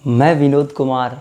मैं विनोद कुमार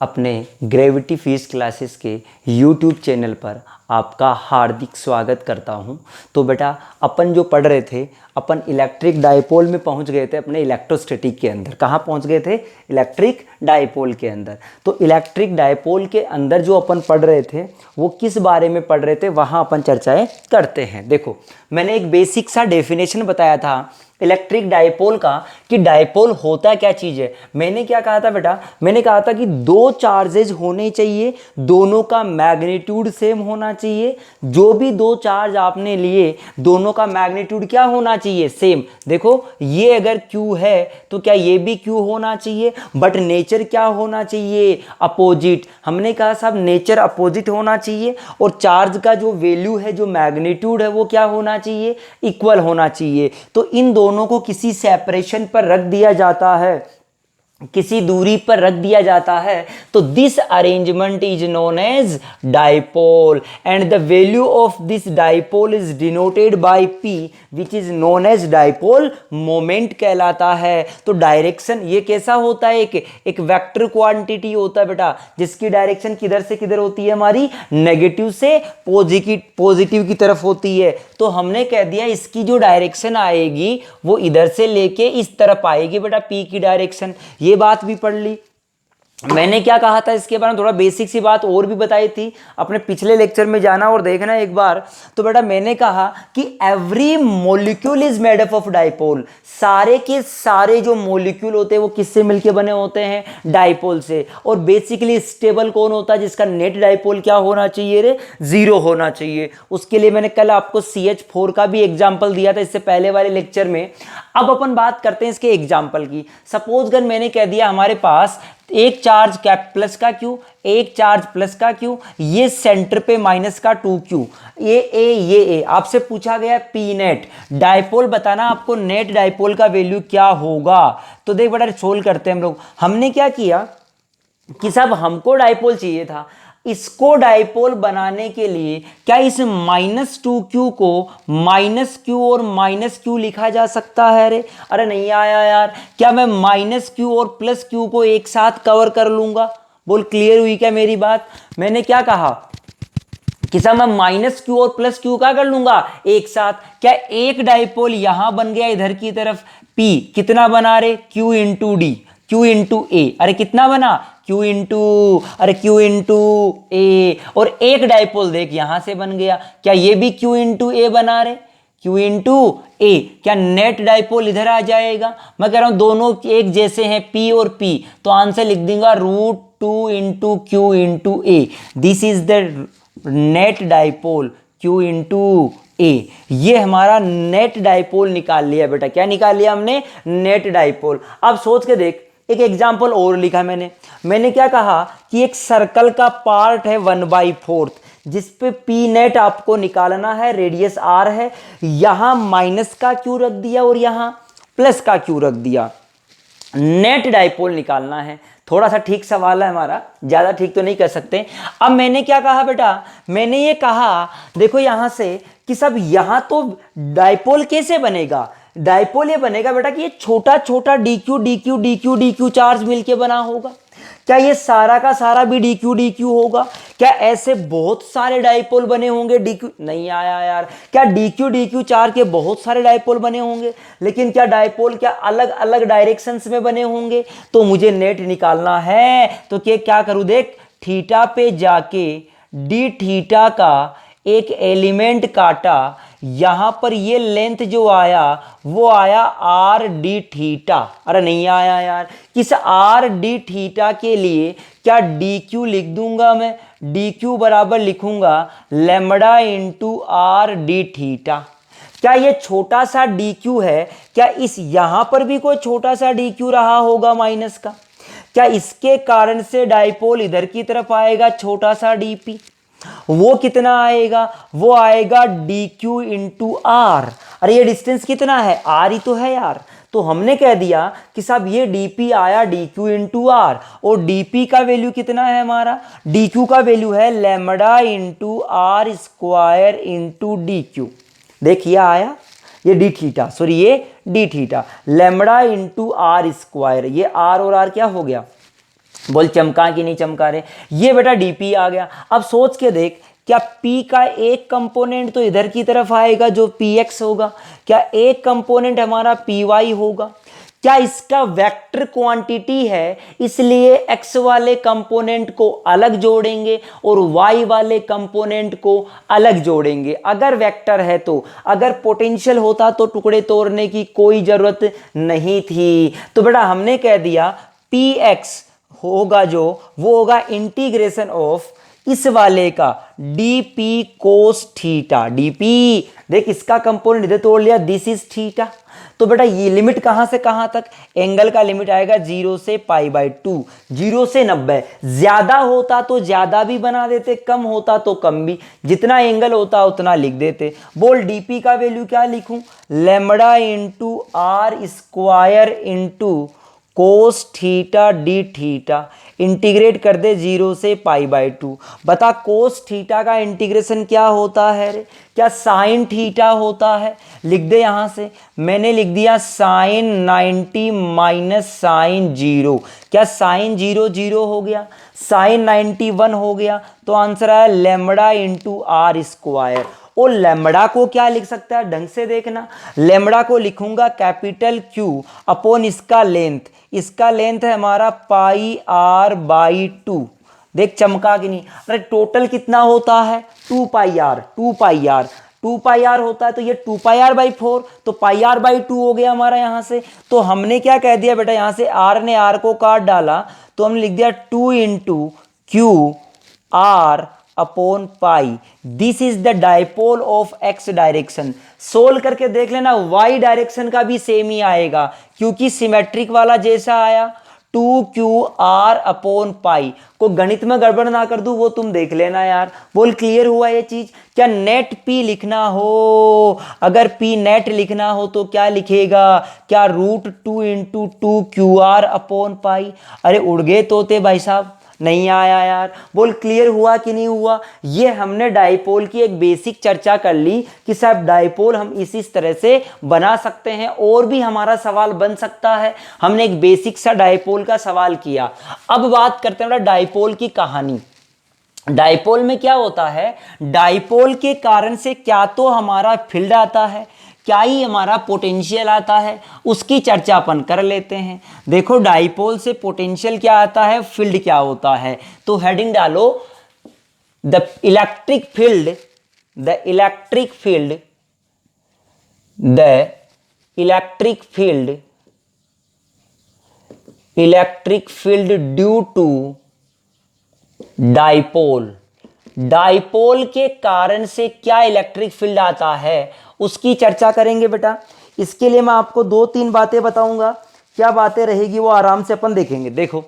अपने gravity physics classes के यूट्यूब चैनल पर आपका हार्दिक स्वागत करता हूं। तो बेटा अपन जो पढ़ रहे थे, अपन इलेक्ट्रिक डायपोल में पहुंच गए थे अपने इलेक्ट्रोस्टैटिक के अंदर। कहाँ पहुंच गए थे? इलेक्ट्रिक डायपोल के अंदर। तो इलेक्ट्रिक डायपोल के अंदर जो अपन पढ़ रहे थे वो किस बारे में पढ़ रहे थे, वहाँ अपन चर्चाएँ करते हैं। देखो, मैंने एक बेसिक सा डेफिनेशन बताया था इलेक्ट्रिक डायपोल का कि डायपोल होता क्या चीज़ है। मैंने क्या कहा था बेटा? मैंने कहा था कि दो चार्जेज होने चाहिए, दोनों का मैग्नीट्यूड सेम होना चाहिए। जो भी दो चार्ज आपने लिए दोनों का मैग्नीट्यूड क्या होना चाहिए? सेम। देखो, ये अगर Q है तो क्या ये भी Q होना चाहिए, बट नेचर क्या होना चाहिए? अपोजिट। हमने कहा साहब नेचर अपोजिट होना चाहिए और चार्ज का जो वैल्यू है, जो मैग्नीट्यूड है, वो क्या होना चाहिए? इक्वल होना चाहिए। तो इन दोनों को किसी सेपरेशन पर रख दिया जाता है, किसी दूरी पर रख दिया जाता है, तो this arrangement is known as dipole and the value of this dipole is denoted by P which is known as dipole moment कहलाता है। तो डायरेक्शन ये कैसा होता है? एक वेक्टर क्वांटिटी होता है बेटा, जिसकी डायरेक्शन किधर से किधर होती है? हमारी नेगेटिव से पॉजिटिव की तरफ होती है। तो हमने कह दिया इसकी जो डायरेक्शन आएगी वो इधर से लेके इस तरफ आएगी बेटा, P की डायरेक्शन। ये बात भी पढ़ ली। मैंने क्या कहा था इसके बारे में थोड़ा बेसिक सी बात और भी बताई थी, अपने पिछले लेक्चर में जाना और देखना एक बार। तो बेटा मैंने कहा कि every molecule is made up of dipole. सारे के सारे जो मॉलिक्यूल होते हैं वो किससे मिलके बने होते हैं? डायपोल से। और बेसिकली स्टेबल कौन होता है? जिसका नेट डायपोल क्या होना चाहिए रे? 0 होना चाहिए। उसके लिए मैंने कल आपको CH4 का भी एग्जाम्पल दिया था इससे पहले वाले लेक्चर में। अब अपन बात करते हैं इसके एग्जाम्पल की। सपोज अगर मैंने कह दिया हमारे पास एक चार्ज कैप प्लस का Q, एक चार्ज प्लस का Q, ये सेंटर पे माइनस का 2Q, ये A। आपसे पूछा गया P नेट डायपोल बताना, आपको नेट डायपोल का वैल्यू क्या होगा। तो देख बेटा सोल्व करते हैं हम लोग। हमने क्या किया कि साहब हमको डायपोल चाहिए था, इसको डायपोल बनाने के लिए क्या इस -2Q को -Q और -Q लिखा जा सकता है? अरे नहीं आया यार। क्या मैं -Q और +Q को एक साथ कवर कर लूंगा? बोल क्लियर हुई क्या मेरी बात? मैंने क्या कहा कि साहब मैं -Q और +Q का कर लूंगा एक साथ। क्या एक डायपोल यहां बन गया इधर की तरफ, P कितना बना रे? Q into D, Q into A। अरे कितना बना? Q into A। और एक डायपोल देख यहां से बन गया, क्या ये भी Q इंटू A बना रहे? Q into A। क्या नेट डायपोल इधर आ जाएगा? मैं कह रहा हूं दोनों एक जैसे हैं P और P, तो आंसर लिख दूंगा √2 into Q into A। This is the net dipole Q into A। ये हमारा नेट डायपोल निकाल लिया बेटा। क्या निकाल लिया हमने? Net dipole. अब सोच के देख, एक एग्जाम्पल और लिखा मैंने क्या कहा कि एक सर्कल का पार्ट है 1/4 जिसपे P नेट आपको निकालना है, रेडियस R है। यहां माइनस का Q रख दिया और यहां प्लस का Q रख दिया। नेट डायपोल निकालना है। थोड़ा सा ठीक सवाल है हमारा, ज्यादा ठीक तो नहीं कर सकते। अब मैंने क्या कहा बेटा? मैंने ये कहा देखो यहां से कि सब यहां तो डायपोल कैसे बनेगा? डायपोल ये बनेगा बेटा कि ये छोटा छोटा dq चार्ज मिलके बना होगा। क्या ये सारा का सारा भी dq होगा? क्या ऐसे बहुत सारे डायपोल बने होंगे? dq नहीं आया यार। क्या dq चार्ज के बहुत सारे डायपोल बने होंगे, लेकिन क्या डायपोल क्या अलग अलग डायरेक्शंस में बने होंगे? तो मुझे नेट निकालना है। तो क्या करूं? देख, थीटा पे जाके d थीटा का एक एलिमेंट काटा, यहां पर ये लेंथ जो आया वो आया आर डी थीटा। अरे नहीं आया यार। किस आर डी थीटा के लिए क्या डी क्यू लिख दूंगा मैं? डी क्यू बराबर लिखूंगा lambda into R D theta. क्या ये छोटा सा डी क्यू है? क्या इस यहां पर भी कोई छोटा सा डी क्यू रहा होगा माइनस का? क्या इसके कारण से डायपोल इधर की तरफ आएगा छोटा सा डीपी? वो कितना आएगा? वो आएगा dq इंटू आर। अरे ये डिस्टेंस कितना है? r ही तो है यार। तो हमने कह दिया कि साहब ये dp आया dq इंटू आर, और dp का वैल्यू कितना है हमारा? dq का वैल्यू है lambda into R square into dq। देखिए आया ये डी थीटा, सॉरी ये D theta, lambda into R square. ये आर और आर क्या हो गया? बोल चमका कि नहीं चमका रहे। ये बेटा डीपी आ गया। अब सोच के देख, क्या P का एक कंपोनेंट तो इधर की तरफ आएगा जो PX होगा, क्या एक कंपोनेंट हमारा PY होगा, क्या इसका वेक्टर क्वांटिटी है, इसलिए x वाले कंपोनेंट को अलग जोड़ेंगे और y वाले कंपोनेंट को अलग जोड़ेंगे अगर वेक्टर है तो। अगर पोटेंशियल होता तो टुकड़े तोड़ने की कोई जरूरत नहीं थी। तो बेटा हमने कह दिया px होगा जो वो होगा इंटीग्रेशन ऑफ इस वाले का dp cos थीटा। dp देख इसका कंपोनेंट इधर तोड़ लिया, दिस इज थीटा। तो बेटा ये लिमिट कहां से कहां तक, एंगल का लिमिट आएगा 0 से π/2, 0 से 90। ज्यादा होता तो ज्यादा भी बना देते, कम होता तो कम भी, जितना एंगल होता उतना लिख देते। बोल डीपी का वैल्यू क्या लिखूं, lambda into R square into cos theta D theta. Integrate कर दे 0 से π/2। बता कोस थीटा का इंटीग्रेशन क्या होता है रे, क्या साइन थीटा होता है। लिख दे यहां से, मैंने लिख दिया साइन 90 माइनस साइन 0। क्या साइन 0 0 हो गया, साइन 91 हो गया। तो आंसर आया लैम्बडा इंटू आर स्क्वायर। और लैम्बडा को क्या लिख सकता है, ढंग से देखना, लैम्बडा को लिखूंगा कैपिटल Q अपॉन इसका लेंथ। इसका लेंथ है हमारा πr/2। देख चमका कि नहीं, अरे टोटल कितना होता है 2πr, 2πr 2πr होता है, तो ये 2πr/4, तो πr/2 हो गया हमारा यहां से। तो हमने क्या कह दिया बेटा, यहां से r ने r को काट डाला तो हमने लिख दिया 2 into Q R upon pi. This is the dipole of x direction. Solve करके देख लेना, वाई डायरेक्शन का भी सेम ही आएगा क्योंकि सिमेट्रिक वाला जैसा आया 2QR अपॉन पाई। को गणित में गड़बड़ ना कर दूं वो तुम देख लेना यार। बोल क्लियर हुआ ये चीज। क्या नेट P लिखना हो, अगर P नेट लिखना हो तो क्या लिखेगा, क्या √2 इंटू 2QR अपॉन पाई। अरे उड़ गए तोते भाई साहब, नहीं आया यार। बोल क्लियर हुआ कि नहीं हुआ। ये हमने डाइपोल की एक बेसिक चर्चा कर ली कि साहब डाइपोल हम इस तरह से बना सकते हैं, और भी हमारा सवाल बन सकता है। हमने एक बेसिक सा डाइपोल का सवाल किया। अब बात करते हैं डाइपोल की कहानी। डाइपोल में क्या होता है, डाइपोल के कारण से क्या तो हमारा फील्ड आता है, क्या ही हमारा पोटेंशियल आता है, उसकी चर्चा अपन कर लेते हैं। देखो डाइपोल से पोटेंशियल क्या आता है, फील्ड क्या होता है। तो हेडिंग डालो the electric field, the electric field, the electric field, electric field due to dipole. Dipole के कारण से क्या इलेक्ट्रिक फील्ड आता है उसकी चर्चा करेंगे बेटा। इसके लिए मैं आपको 2-3 बातें बताऊंगा, क्या बातें रहेगी वो आराम से अपन देखेंगे। देखो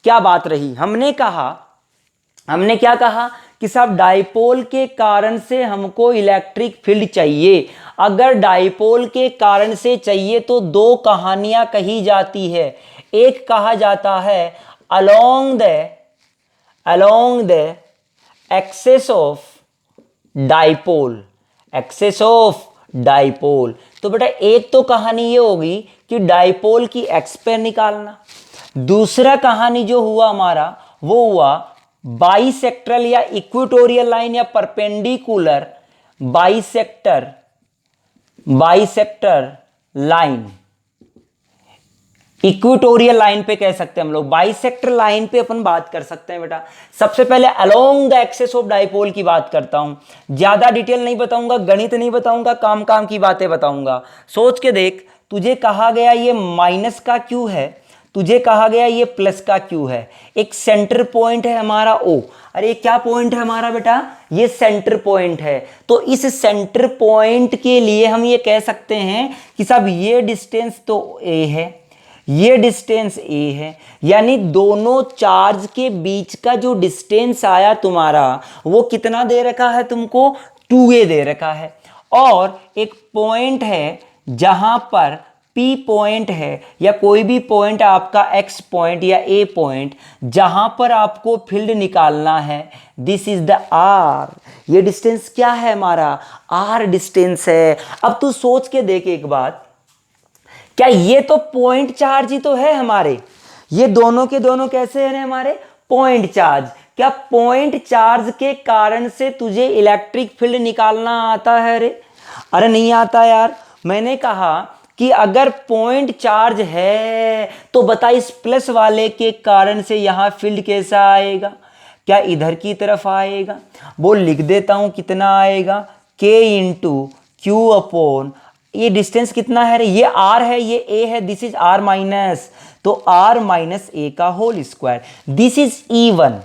क्या बात रही, हमने क्या कहा कि साहब डाइपोल के कारण से हमको इलेक्ट्रिक फील्ड चाहिए। अगर डाइपोल के कारण से चाहिए तो दो कहानियां कही जाती है। एक कहा जाता है along the axis of dipole, axis of dipole. तो बेटा एक तो कहानी ये होगी कि डाइपोल की एक्स पेयर निकालना। दूसरा कहानी जो हुआ हमारा वो हुआ बाइसेक्टरल या इक्वेटोरियल लाइन या perpendicular bisector line, equatorial line पे कह सकते हैं हम लोग, बाइसेक्टर लाइन पे अपन बात कर सकते हैं बेटा। सबसे पहले along the axis of dipole की बात करता हूं। ज्यादा डिटेल नहीं बताऊंगा, गणित नहीं बताऊंगा, काम की बातें बताऊंगा। सोच के देख, तुझे कहा गया ये माइनस का क्यू है, तुझे कहा गया ये प्लस का क्यू है, एक सेंटर पॉइंट है हमारा O। अरे क्या पॉइंट है हमारा बेटा, ये सेंटर पॉइंट है। तो इस सेंटर पॉइंट के लिए हम ये कह सकते हैं कि साहब ये डिस्टेंस तो A है, ये डिस्टेंस A है, यानी दोनों चार्ज के बीच का जो डिस्टेंस आया तुम्हारा वो कितना दे रखा है तुमको, 2A दे रखा है। और एक पॉइंट है जहां पर P पॉइंट है या कोई भी पॉइंट आपका X पॉइंट या A पॉइंट जहां पर आपको फील्ड निकालना है, दिस इज द R। ये डिस्टेंस क्या है हमारा, R डिस्टेंस है। अब तू सोच के देख एक बात, क्या ये तो पॉइंट चार्ज ही तो है हमारे, ये दोनों के दोनों कैसे हैं हमारे पॉइंट चार्ज। क्या पॉइंट चार्ज के कारण से तुझे इलेक्ट्रिक फील्ड निकालना आता है रे? अरे नहीं आता यार। मैंने कहा कि अगर पॉइंट चार्ज है तो बता इस प्लस वाले के कारण से यहां फील्ड कैसा आएगा? क्या इधर की तरफ आएगा? वो लिख देता हूं कितना आएगा, k इंटू क्यू अपॉन, ये डिस्टेंस कितना है रे, ये r है, ये a है, दिस इज r माइनस, तो r माइनस a का whole square, this is E1।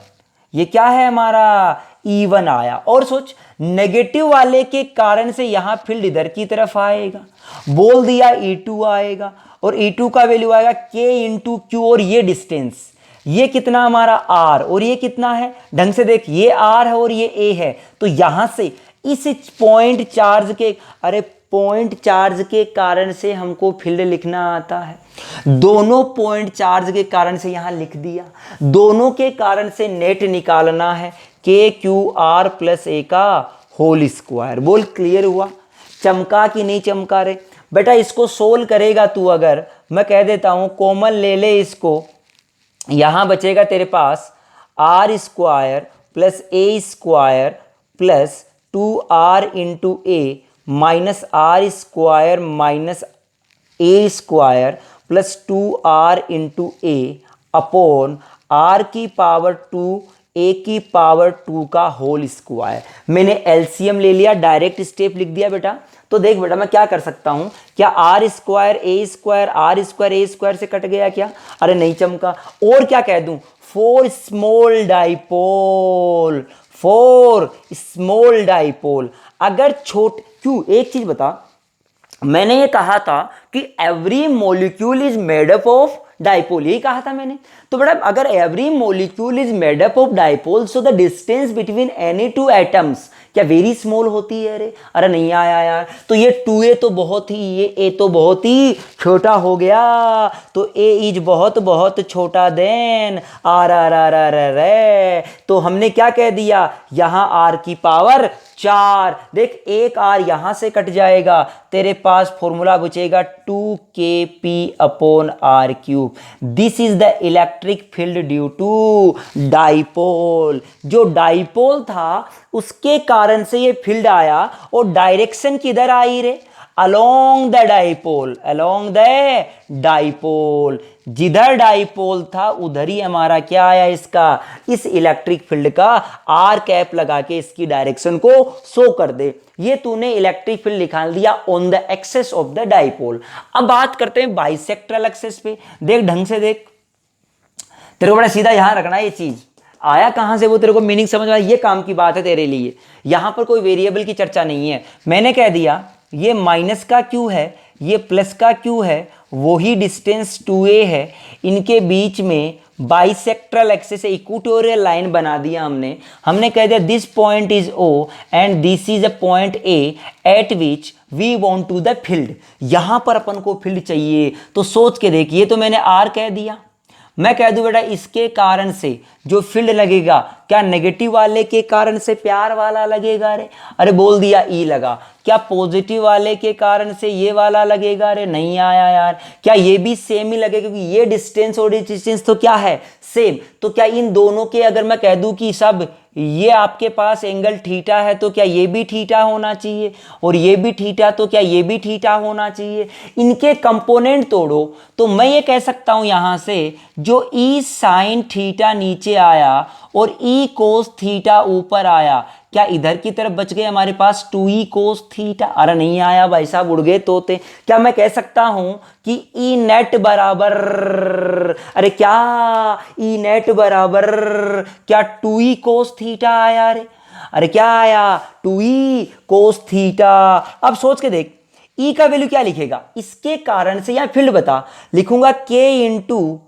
ये क्या है हमारा E1 आया। और सोच नेगेटिव वाले के कारण से यहां फील्ड इधर की तरफ आएगा, बोल दिया E2 आएगा, और E2 का वैल्यू आएगा k इंटू क्यू, और ये डिस्टेंस ये कितना हमारा r, और ये कितना है ढंग से देख, ये r है और ये a है, तो यहां से इस पॉइंट चार्ज के, अरे पॉइंट चार्ज के कारण से हमको फील्ड लिखना आता है, दोनों पॉइंट चार्ज के कारण से यहां लिख दिया, दोनों के कारण से नेट निकालना है के क्यू आर प्लस ए का होल स्क्वायर। बोल क्लियर हुआ? चमका कि नहीं चमका रे बेटा? इसको सोल्व करेगा तू, अगर मैं कह देता हूं कॉमन ले ले इसको, यहां बचेगा तेरे पास R square plus A square plus 2r into A minus R square minus A square plus 2r into A upon r की पावर 2 a की पावर 2 का होल स्क्वायर। मैंने एलसीएम ले लिया, डायरेक्ट स्टेप लिख दिया बेटा। तो देख बेटा मैं क्या कर सकता हूं, क्या R square A square R square A square से कट गया क्या? अरे नहीं चमका। और क्या कह दूं, for small dipole, for small dipole. अगर छोट क्यों, एक चीज बता, मैंने ये कहा था कि every molecule is made up of dipole, यही कहा था मैंने। तो बेटा अगर every molecule is made up of dipole, so the distance between any two atoms क्या वेरी स्मॉल होती है रे? अरे नहीं आया यार। तो ये 2a तो बहुत ही, ये a तो बहुत ही छोटा हो गया, तो a इज बहुत बहुत छोटा then R R R R R. तो हमने क्या कह दिया, यहां r की पावर 4। देख एक r यहां से कट जाएगा, तेरे पास फॉर्मूला बचेगा 2kp upon r cube. This is the electric field due to dipole. जो डाइपोल था उसके कारण से ये फील्ड आया, और डायरेक्शन किधर आई रे? Along the dipole, along the dipole. जिधर डाइपोल था उधर ही हमारा क्या आया, इसका, इस इलेक्ट्रिक फील्ड का आर कैप लगा के इसकी डायरेक्शन को शो कर दे। ये तूने इलेक्ट्रिक फील्ड निकाल दिया on the axis of the dipole. अब बात करते हैं बाइसेक्ट्रल एक्सेस पे। देख ढंग से देख, तेरे को बड़ा सीधा यहां रखना है, ये चीज आया कहां से वो तेरे को मीनिंग समझ में, ये काम की बात है तेरे लिए। यहां पर कोई वेरिएबल की चर्चा नहीं है। मैंने कह दिया ये माइनस का क्यू है, ये प्लस का क्यू है, वही डिस्टेंस 2a है, इनके बीच में बाइसेक्ट्रल एक्सिस इक्वेटोरियल लाइन बना दिया हमने कह दिया this point is O and this is a point A at which we want to the field. यहां पर अपन को फील्ड चाहिए, तो सोच के देखिए, तो मैंने R कह दिया, मैं कह दूं बेटा इसके कारण से जो फील्ड लगेगा, क्या नेगेटिव वाले के कारण से प्यार वाला लगेगा रे? अरे बोल दिया ई लगा। क्या पॉजिटिव वाले के कारण से ये वाला लगेगा रे? नहीं आया यार। क्या ये भी सेम ही लगेगा, क्योंकि ये डिस्टेंस और डिस्टेंस तो क्या है, सेम। तो क्या इन दोनों के अगर मैं कह दूं कि सब ये आपके पास एंगल थीटा है, तो क्या ये भी थीटा होना चाहिए, और ये भी थीटा, तो क्या ये भी थीटा होना चाहिए। इनके कंपोनेंट तोड़ो तो मैं ये कह सकता हूं यहां से जो ई साइन थीटा नीचे आया और ई कोस थीटा ऊपर आया, क्या इधर की तरफ बच गए हमारे पास 2e कोस थीटा? अरे नहीं आया भाई साहब, उड़ गए तोते। क्या मैं कह सकता हूं कि ई नेट बराबर, अरे क्या ई नेट बराबर क्या 2e कोस थीटा आया रे? अरे क्या आया, 2e कोस थीटा। अब सोच के देख, ई का वैल्यू क्या लिखेगा, इसके कारण से यहां फील्ड बता, लिखूंगा k into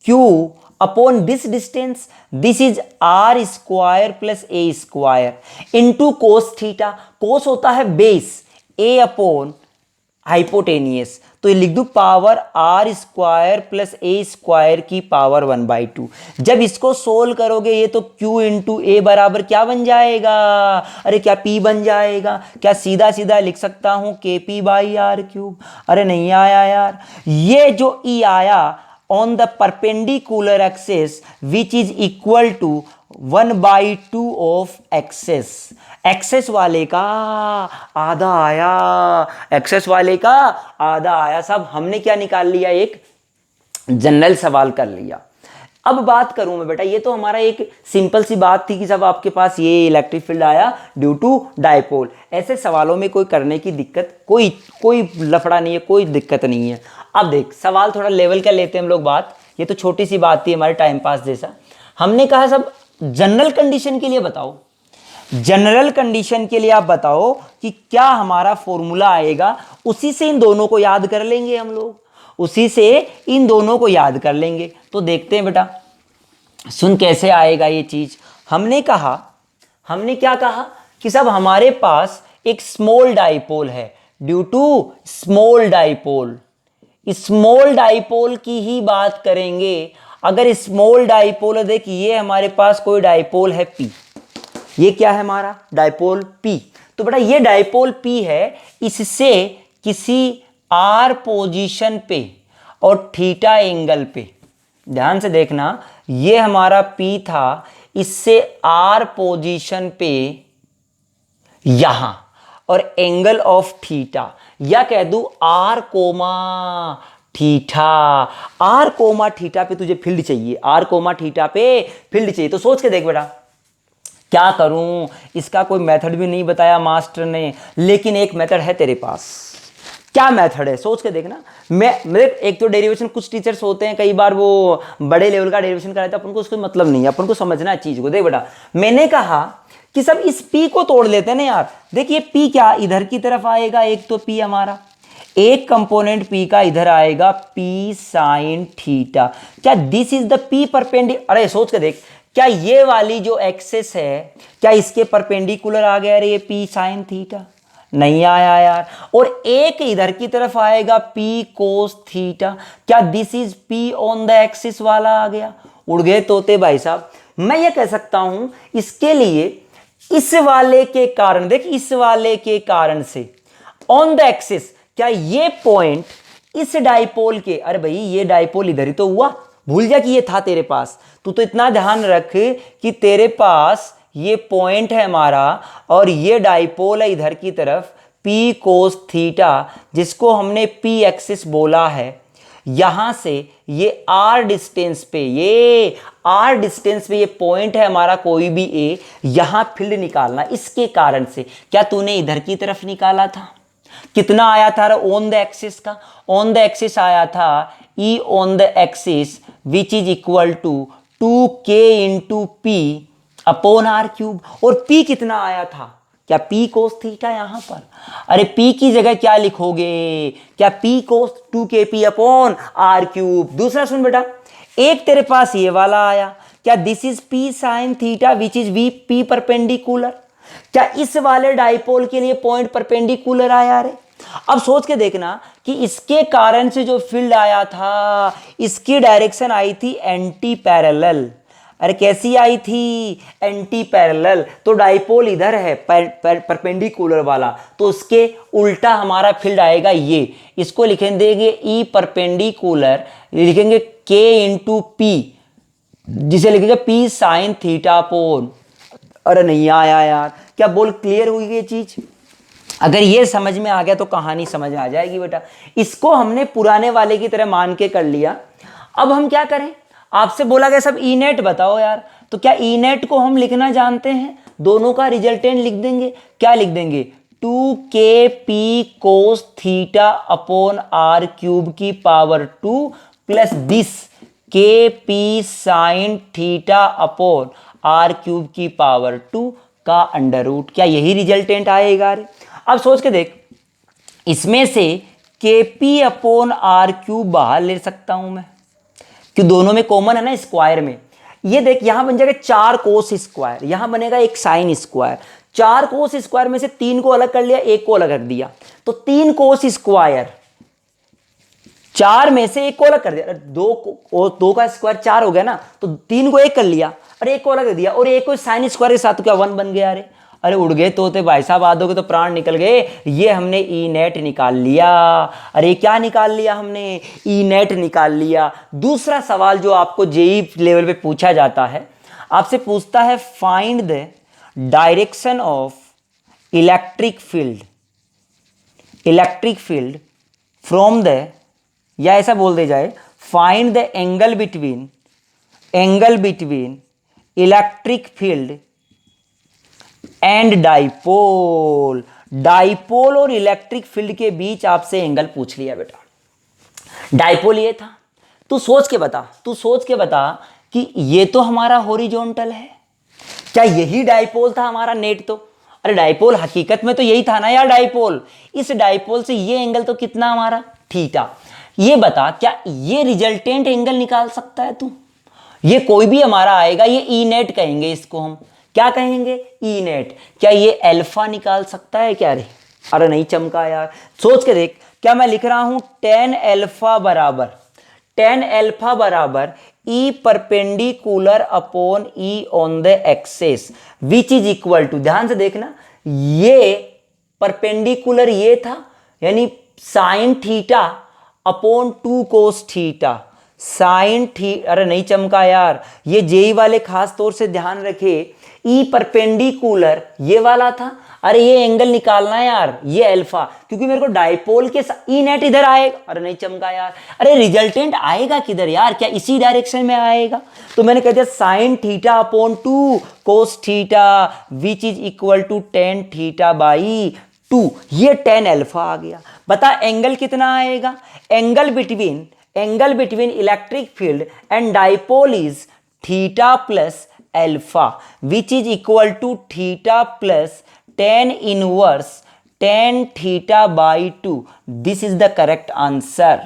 Q upon this distance, this is R square plus A square into cos theta. Cos होता है बेस, ए अपॉन हाइपोटेनियस, तो ये लिख दूं power R square plus A square की पावर 1/2। जब इसको सोल्व करोगे ये तो q इंटू ए बराबर क्या बन जाएगा, अरे क्या p बन जाएगा। क्या सीधा सीधा लिख सकता हूं kp बाई आर क्यूब? अरे नहीं आया यार। ये जो e आया, on the perpendicular axis which is equal to 1/2 of axis. Axis वाले का आधा आया, एक्सेस वाले का आधा आया। सब हमने क्या निकाल लिया, एक जनरल सवाल कर लिया। अब बात करूं मैं बेटा, ये तो हमारा एक सिंपल सी बात थी कि सब आपके पास ये इलेक्ट्रिक फील्ड आया ड्यू टू डायपोल। ऐसे सवालों में कोई करने की दिक्कत, कोई लफड़ा नहीं है, कोई दिक्कत नहीं है। अब देख सवाल थोड़ा लेवल का लेते हैं हम लोग बात, ये तो छोटी सी बात थी हमारे टाइम पास जैसा। हमने कहा सब जनरल कंडीशन के लिए बताओ, जनरल कंडीशन के लिए आप बताओ कि क्या हमारा फॉर्मूला आएगा, उसी से इन दोनों को याद कर लेंगे हम लोग, उसी से इन दोनों को याद कर लेंगे। तो देखते हैं बेटा, सुन कैसे आएगा ये चीज। हमने क्या कहा कि सब हमारे पास एक स्मॉल डाइपोल है, due to small dipole. Small dipole की ही बात करेंगे। अगर स्मॉल डाइपोल, देख ये हमारे पास कोई डाइपोल है P, ये क्या है हमारा डाइपोल P। तो बेटा ये डाइपोल P है, इससे किसी R पोजीशन पे और थीटा एंगल पे, ध्यान से देखना, ये हमारा P था, इससे R पोजीशन पे यहां, और एंगल ऑफ थीटा, या कह दूं R comma theta. R comma theta पे तुझे फील्ड चाहिए, R कोमा थीटा पे फील्ड चाहिए। तो सोच के देख बेटा, क्या करूं, इसका कोई मेथड भी नहीं बताया मास्टर ने, लेकिन एक मेथड है तेरे पास। क्या मेथड है सोच के देखना। मेरे एक तो डेरिवेशन, कुछ टीचर्स होते हैं कई बार वो बड़े लेवल का डेरिवेशन कराते हैं, अपन को उसको मतलब नहीं है, अपन को समझना है चीज को। देख बेटा, मैंने कहा कि सब इस P को तोड़ लेते हैं ना यार। देखिए P क्या इधर की तरफ आएगा, एक तो P हमारा, एक कंपोनेंट P का इधर आएगा P साइन थीटा। क्या this is the P perpendicular, अरे सोच के देख, क्या ये वाली जो एक्सिस है, क्या इसके परपेंडिकुलर आ गया रे ये P साइन थीटा? नहीं आया यार। और एक इधर की तरफ आएगा P कोस थीटा। क्या this is P on the axis वाला आ गया? उड़ गए तोते भाई साहब। मैं ये कह सकता हूं इसके लिए, इस वाले के कारण, देख इस वाले के कारण से ऑन द एक्सिस, क्या ये पॉइंट इस डाइपोल के, अरे भाई ये डाइपोल इधर ही तो हुआ, भूल जा कि ये था तेरे पास। तू तो इतना ध्यान रख कि तेरे पास ये पॉइंट है हमारा और ये डाइपोल है इधर की तरफ P कोस थीटा, जिसको हमने P एक्सिस बोला है। यहां से ये R डिस्टेंस पे, ये R डिस्टेंस पे ये पॉइंट है हमारा कोई भी A, यहां फील्ड निकालना। इसके कारण से क्या तूने इधर की तरफ निकाला था, कितना आया था ऑन द एक्सिस का? ऑन द एक्सिस आया था E on the axis which is equal to 2K into P upon R cube. और P कितना आया था? क्या P कोस थीटा यहां पर? अरे P की जगह क्या लिखोगे? क्या P कोस 2KP अपॉन R क्यूब। दूसरा सुन बेटा, एक तेरे पास ये वाला आया, क्या this is P sign theta which is V P perpendicular. क्या इस वाले डाइपोल के लिए पॉइंट परपेंडिकुलर आया रे? अब सोच के देखना कि इसके कारण से जो फील्ड आया था, इसकी डायरेक्शन आई थी एंटी पैरेलल। अरे कैसी आई थी? Anti parallel. तो डाइपोल इधर है परपेंडिकुलर वाला, तो उसके उल्टा हमारा फील्ड आएगा ये। इसको लिखेंगे ई परपेंडिकुलर, लिखेंगे K इंटू P, जिसे लिखेंगे P साइन थीटा अपोन। अरे नहीं आया यार। क्या बोल क्लियर हुई ये चीज? अगर ये समझ में आ गया तो कहानी समझ में आ जाएगी बेटा। इसको हमने पुराने वाले की तरह मान के कर लिया। अब हम क्या करें? आपसे बोला गया सब ई नेट बताओ यार, तो क्या ई नेट को हम लिखना जानते हैं? दोनों का रिजल्टेंट लिख देंगे। क्या लिख देंगे? 2KP cos theta upon R cube की power 2 plus this KP sine theta upon R cube की पावर 2 का अंडर रूट। क्या यही रिजल्टेंट आएगा रे? अब सोच के देख, इसमें से KP अपॉन R क्यूब बाहर ले सकता हूं मैं, कि दोनों में कॉमन है ना स्क्वायर में। ये देख यहां बन जाएगा 4 कोस स्क्वायर, यहां बनेगा एक साइन स्क्वायर। 4 कोस स्क्वायर में से 3 को अलग कर लिया, 1 को अलग रख दिया, तो 3 कोस स्क्वायर, 4 में से 1 को अलग कर दिया, 2 का स्क्वायर 4 हो गया ना, तो 3 को 1 कर लिया, अरे 1 को अलग कर दिया, और 1 को साइन स्क्वायर के साथ तो क्या 1 बन गया रे। अरे उड़ गए तोते भाई साहब, आधों के तो प्राण निकल गए। ये हमने ई नेट निकाल लिया। अरे क्या निकाल लिया हमने? ई नेट निकाल लिया। दूसरा सवाल जो आपको जेई लेवल पे पूछा जाता है, आपसे पूछता है find the direction of electric field from the, या ऐसा बोल दे जाए, find the angle between electric field and dipole. Dipole और इलेक्ट्रिक फील्ड के बीच आपसे एंगल पूछ लिया बेटा। डाइपोल ये था, तू सोच के बता कि ये तो हमारा हॉरिजॉन्टल है, क्या यही डाइपोल था हमारा नेट? तो अरे डाइपोल हकीकत में तो यही था ना यार डाइपोल। इस डाइपोल से ये एंगल तो कितना हमारा, थीटा। ये बता क्या ये रिजल्टेंट एंगल निकाल सकता है तू? ये कोई भी हमारा आएगा, ये ई नेट कहेंगे इसको हम। क्या कहेंगे? E net. क्या ये अल्फा निकाल सकता है क्या? अरे नहीं चमका यार, सोच के देख। क्या मैं लिख रहा हूं टेन अल्फा बराबर E perpendicular upon E on the axis which is equal to, ध्यान से देखना, ये परपेंडिकुलर ये था यानी sine theta upon 2 cos theta, sine theta. अरे नहीं चमका यार, ये जेई वाले खास तौर से ध्यान रखे, ई परपेंडिकुलर ये वाला था। अरे ये एंगल निकालना है यार, ये अल्फा, क्योंकि मेरे को डाइपोल के ई नेट इधर आएगा। अरे नहीं चमका यार, अरे रिजल्टेंट आएगा किधर यार? क्या इसी डायरेक्शन में आएगा? तो मैंने कह दिया sine theta upon 2 cos theta which is equal to tan theta by 2। ये टेन अल्फा आ गया। बता एंगल कितना आएगा? Angle between electric field and dipole is theta plus alpha which is equal to theta plus tan inverse tan theta by 2। This is the correct answer.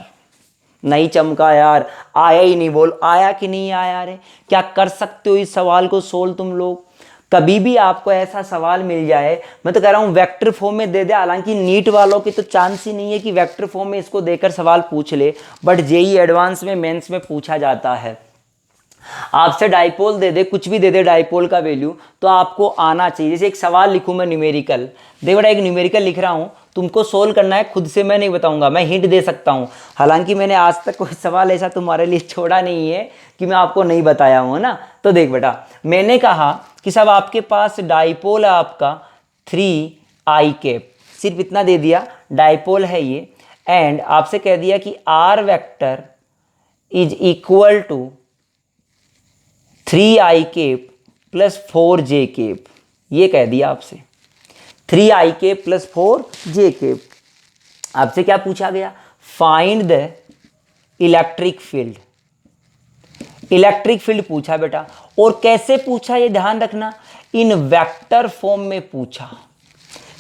नहीं चमका यार, आया ही नहीं, बोल आया कि नहीं आया? रे क्या कर सकते हो इस सवाल को सोल्व तुम लोग? कभी भी आपको ऐसा सवाल मिल जाए, मैं तो कह रहा हूं वेक्टर फॉर्म में दे दे। हालांकि नीट वालों की तो चांस ही नहीं है कि वेक्टर फॉर्म में इसको देकर सवाल पूछ ले, बट जेई एडवांस में मेंस में पूछा जाता है। आपसे डाइपोल दे दे, कुछ भी दे दे डाइपोल का वैल्यू, तो आपको आना चाहिए। जैसे एक सवाल लिखूं मैं न्यूमेरिकल, देख बेटा एक न्यूमेरिकल लिख रहा हूं, तुमको सोल्व करना है, खुद से मैं नहीं बताऊंगा, मैं हिंट दे सकता हूं। हालांकि मैंने आज तक कोई सवाल ऐसा तुम्हारे लिए छोड़ा नहीं है कि मैं आपको नहीं बताया हूं, है ना। तो देख बेटा, मैंने कहा कि सब आपके पास डाइपोल है आपका 3i कैप, सिर्फ इतना दे दिया, डाइपोल है ये, एंड आपसे कह दिया कि R vector is equal to 3i cap plus 4j cap. ये कह दिया आपसे 3i cap plus 4j cap. आपसे क्या पूछा गया? फाइंड द इलेक्ट्रिक फील्ड पूछा बेटा। और कैसे पूछा ये ध्यान रखना, इन वेक्टर फॉर्म में पूछा।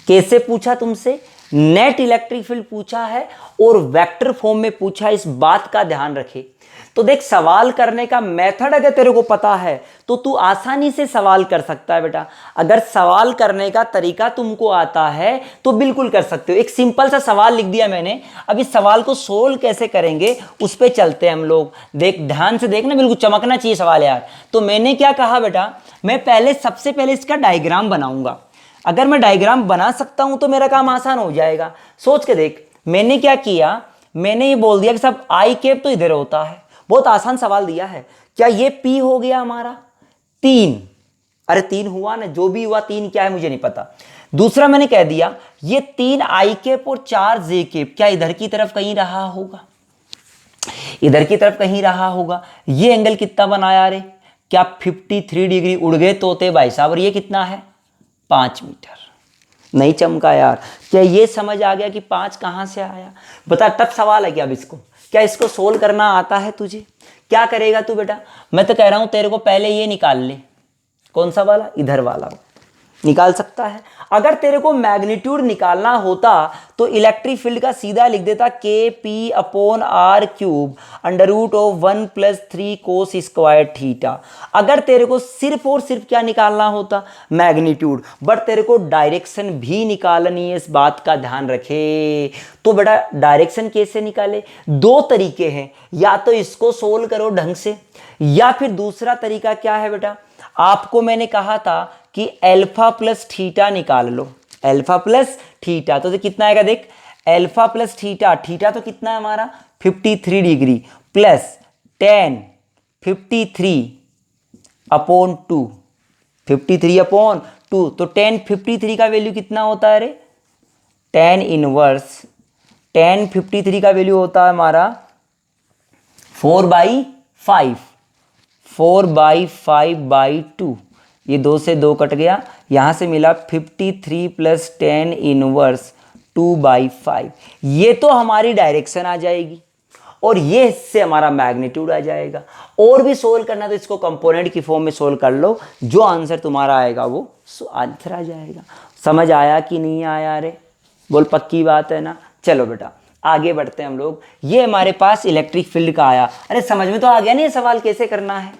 कैसे पूछा तुमसे? नेट इलेक्ट्रिक फील्ड पूछा है और वेक्टर फॉर्म में पूछा, इस बात का ध्यान रखे। तो देख, सवाल करने का मेथड अगर तेरे को पता है तो तू आसानी से सवाल कर सकता है बेटा। अगर सवाल करने का तरीका तुमको आता है तो बिल्कुल कर सकते हो। एक सिंपल सा सवाल लिख दिया मैंने, अब इस सवाल को सोल्व कैसे करेंगे उस पे चलते हैं हम लोग। देख ध्यान से देखना, बिल्कुल चमकना चाहिए सवाल यार। तो मैंने क्या कहा बेटा, मैं सबसे पहले इसका डायग्राम बनाऊंगा। अगर मैं डायग्राम बना सकता हूं तो मेरा काम आसान हो जाएगा। सोच के देख, मैंने क्या किया, मैंने ये बोल दिया कि सब आई कैप तो इधर होता है। बहुत आसान सवाल दिया है। क्या ये P हो गया हमारा 3? अरे 3 हुआ ना, जो भी हुआ 3 क्या है मुझे नहीं पता। दूसरा मैंने कह दिया ये 3i कैप और 4j कैप क्या इधर की तरफ कहीं रहा होगा? इधर की तरफ कहीं रहा होगा। ये एंगल कितना बनाया रे? क्या 53 डिग्री। उड़ गए तोते भाई साहब। और ये कितना है? 5 मीटर। नहीं चमका यार। क्या ये समझ आ गया कि 5 कहां से आया? बता, तब सवाल है कि अब इसको क्या इसको सोल्व करना आता है तुझे? क्या करेगा तू बेटा? मैं तो कह रहा हूं तेरे को पहले ये निकाल ले। कौन सा वाला? इधर वाला निकाल सकता है। अगर तेरे को मैग्नीट्यूड निकालना होता तो इलेक्ट्रिक फील्ड का सीधा लिख देता KP अपॉन R cube under root of 1 plus 3 cos square theta. अगर तेरे को सिर्फ और सिर्फ क्या निकालना होता? मैग्नीट्यूड। बट तेरे को डायरेक्शन भी निकालनी है, इस बात का ध्यान रखे। तो बेटा डायरेक्शन कैसे निकाले? 2 तरीके हैं, या तो इसको सोल्व करो ढंग से, या फिर दूसरा तरीका क्या है बेटा, आपको मैंने कहा था कि अल्फा प्लस थीटा निकाल लो, अल्फा प्लस थीटा, तो कितना आएगा देख, अल्फा प्लस थीटा, थीटा तो कितना है हमारा 53 degree, plus ten 53 upon 2, 53 upon 2, तो टेन 53 का वैल्यू कितना होता है रे, टेन इनवर्स, टेन 53 का वैल्यू होता है हमारा 4/5, 4/5/2, ये 2 से 2 कट गया, यहाँ से मिला 53 प्लस टेन इनवर्स 2/5, ये तो हमारी डायरेक्शन आ जाएगी और ये इससे हमारा मैग्नीट्यूड आ जाएगा। और भी सोल्व करना तो इसको कंपोनेंट की फॉर्म में सोल्व कर लो, जो आंसर तुम्हारा आएगा वो आंसर आ जाएगा। समझ आया कि नहीं आया रे, बोल पक्की बात है ना। चलो बेटा आगे बढ़ते हैं हम लोग। ये हमारे पास इलेक्ट्रिक फील्ड का आया, अरे समझ में तो आ गया नहीं ये सवाल कैसे करना है।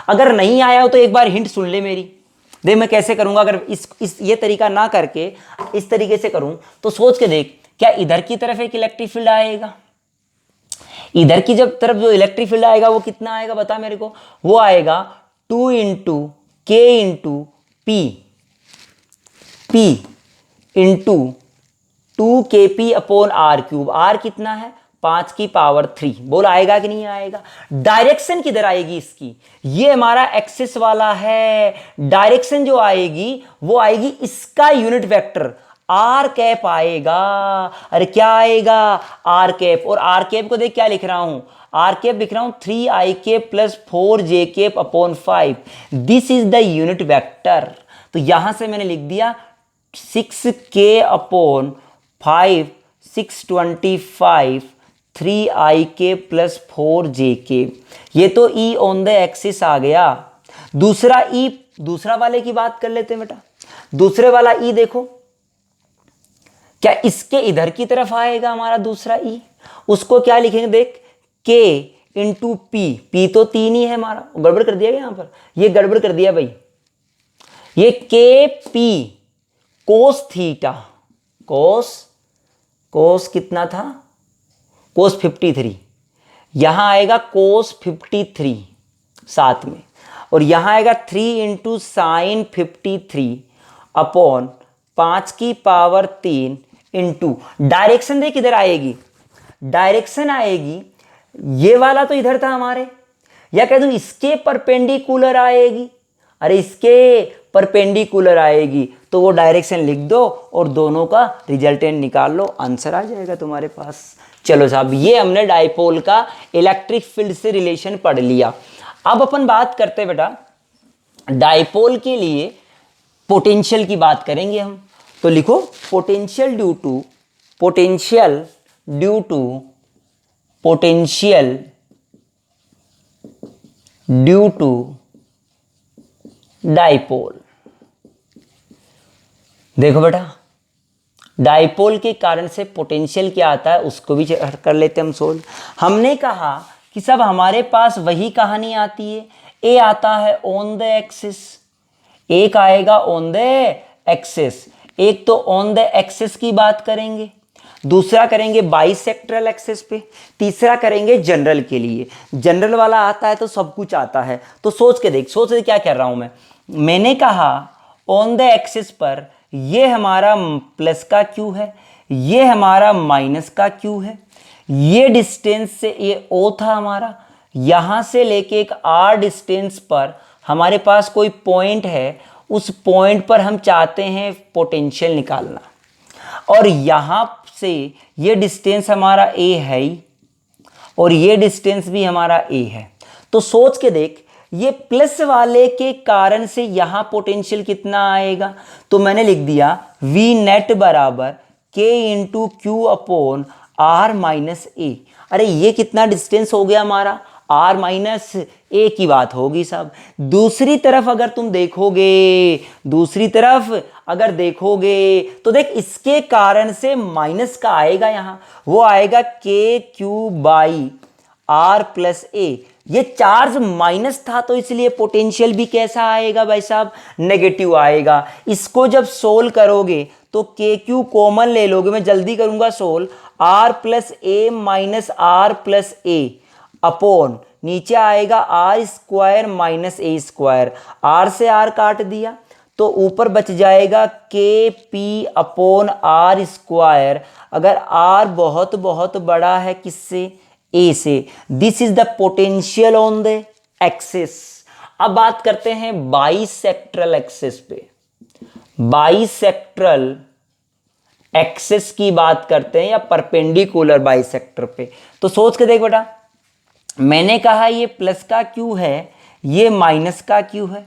अगर नहीं आया हो तो एक बार हिंट सुन ले मेरी, देख मैं कैसे करूंगा। अगर ये तरीका ना करके इस तरीके से करूं तो सोच के देख, क्या इधर की तरफ एक इलेक्ट्रिक फील्ड आएगा, इधर की जब तरफ जो इलेक्ट्रिक फील्ड आएगा वो कितना आएगा बता मेरे को, वो आएगा 2 into K into P, P into 2kp upon R cube, R कितना है 5 की पावर 3, बोल आएगा कि नहीं आएगा। डायरेक्शन किधर आएगी इसकी, ये हमारा एक्सिस वाला है, डायरेक्शन जो आएगी वो आएगी इसका यूनिट वेक्टर आर कैप आएगा। अरे क्या आएगा आर कैप, और आर कैप को देख क्या लिख रहा हूं, आर कैप लिख रहा हूं 3i cap plus 4j cap upon 5, this is the unit vector. तो यहां से मैंने लिख दिया 6k अपॉन 5, 625 3i के प्लस 4j के, ये तो e ऑन द एक्सिस आ गया। दूसरा e, दूसरा वाले की बात कर लेते हैं बेटा। दूसरे वाला e देखो, क्या इसके इधर की तरफ आएगा हमारा दूसरा e, उसको क्या लिखेंगे देख, k इंटू पी, पी तो 3 ही है हमारा, गड़बड़ कर दिया यहां पर, ये गड़बड़ कर दिया भाई, ये के पी कोस थीटा, कोस कितना था, कोस 53, यहां आएगा कोस 53 साथ में, और यहां आएगा 3 इंटू साइन 53 अपॉन 5 की पावर 3 इंटू, डायरेक्शन देख किधर आएगी, डायरेक्शन आएगी ये वाला तो इधर था हमारे, या कह दूं इसके परपेंडिकुलर आएगी, अरे इसके परपेंडिकुलर आएगी, तो वो डायरेक्शन लिख दो और दोनों का रिजल्टेंट निकाल लो, आंसर आ जाएगा तुम्हारे पास। चलो साहब ये हमने डाइपोल का इलेक्ट्रिक फील्ड से रिलेशन पढ़ लिया। अब अपन बात करते हैं बेटा डाइपोल के लिए पोटेंशियल की बात करेंगे हम, तो लिखो potential due to, potential due to, potential due to dipole. देखो बेटा डाइपोल के कारण से पोटेंशियल क्या आता है उसको भी कर लेते हम सोल्व। हमने कहा कि सब हमारे पास वही कहानी आती है, ए आता है ऑन द एक्सिस, एक आएगा ऑन द एक्सिस, एक तो ऑन द एक्सिस की बात करेंगे, दूसरा करेंगे बाइसेक्टरल एक्सिस पे, तीसरा करेंगे जनरल के लिए। जनरल वाला आता है तो सब कुछ आता है, तो सोच के देख, सोच के क्या कर रहा हूं मैंने कहा ऑन द एक्सिस पर ये हमारा प्लस का क्यू है, ये हमारा माइनस का क्यू है, ये डिस्टेंस से ये ओ था हमारा, यहां से लेके एक आर डिस्टेंस पर हमारे पास कोई पॉइंट है, उस पॉइंट पर हम चाहते हैं पोटेंशियल निकालना, और यहां से ये डिस्टेंस हमारा ए है ही और ये डिस्टेंस भी हमारा ए है। तो सोच के देख ये प्लस वाले के कारण से यहां पोटेंशियल कितना आएगा, तो मैंने लिख दिया वी नेट बराबर के into Q upon R minus A. अरे ये कितना डिस्टेंस हो गया हमारा, आर माइनस ए की बात होगी साहब। दूसरी तरफ अगर तुम देखोगे, दूसरी तरफ अगर देखोगे तो देख इसके कारण से माइनस का आएगा, यहां वो आएगा K Q by are plus ए। ये चार्ज माइनस था तो इसलिए पोटेंशियल भी कैसा आएगा भाई साहब, नेगेटिव आएगा। इसको जब सोल्व करोगे तो के क्यू कॉमन ले लोगे, मैं जल्दी करूंगा solve, R plus A minus R plus A upon नीचे आएगा R square minus A square, R से आर काट दिया तो ऊपर बच जाएगा K P upon R square. अगर आर बहुत बहुत बड़ा है किससे, ए से। This is the potential on the axis. अब बात करते हैं बाइसेक्ट्रल एक्सिस पे। बाइसेक्ट्रल एक्सिस की बात करते हैं या परपेंडिकुलर बाइसेक्टर पे। तो सोच के देख बेटा, मैंने कहा ये प्लस का क्यू है, ये माइनस का क्यू है।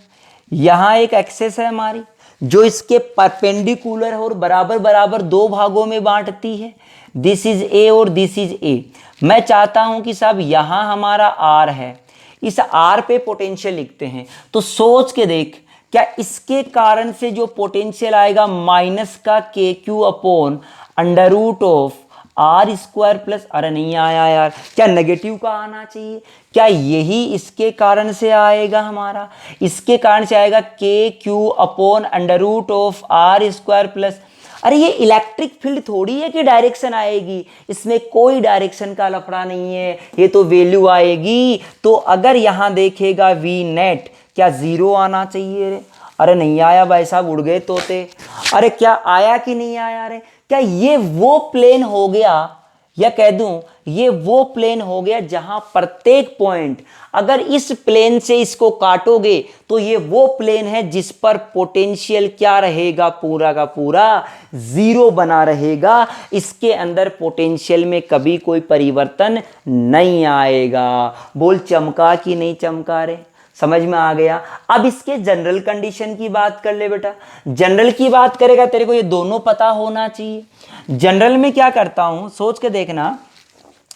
यहां एक एक्सिस है हमारी जो इसके परपेंडिकुलर है और बराबर बराबर दो भागों में बांटती है। दिस इज ए और दिस इज ए। मैं चाहता हूं कि साहब यहां हमारा आर है, इस आर पे पोटेंशियल लिखते हैं। तो सोच के देख, क्या इसके कारण से जो पोटेंशियल आएगा माइनस का K Q upon under root of R square plus, अरे नहीं आया यार, क्या नेगेटिव का आना चाहिए? क्या यही इसके कारण से आएगा हमारा? इसके कारण से आएगा K Q upon under root of R square plus. अरे ये इलेक्ट्रिक फील्ड थोड़ी है कि डायरेक्शन आएगी, इसमें कोई डायरेक्शन का लफड़ा नहीं है, ये तो वैल्यू आएगी। तो अगर यहां देखेगा वी नेट, क्या जीरो आना चाहिए रे? अरे नहीं आया भाई साहब, उड़ गए तोते। अरे क्या आया कि नहीं आया रे? क्या ये वो प्लेन हो गया, या कह दूं ये वो प्लेन हो गया जहां प्रत्येक पॉइंट, अगर इस प्लेन से इसको काटोगे तो ये वो प्लेन है जिस पर पोटेंशियल क्या रहेगा, पूरा का पूरा जीरो बना रहेगा। इसके अंदर पोटेंशियल में कभी कोई परिवर्तन नहीं आएगा। बोल चमका कि नहीं चमका रे? समझ में आ गया? अब इसके जनरल कंडीशन की बात कर ले बेटा। जनरल की बात करेगा, तेरे को ये दोनों पता होना चाहिए। जनरल में क्या करता हूं, सोच के देखना।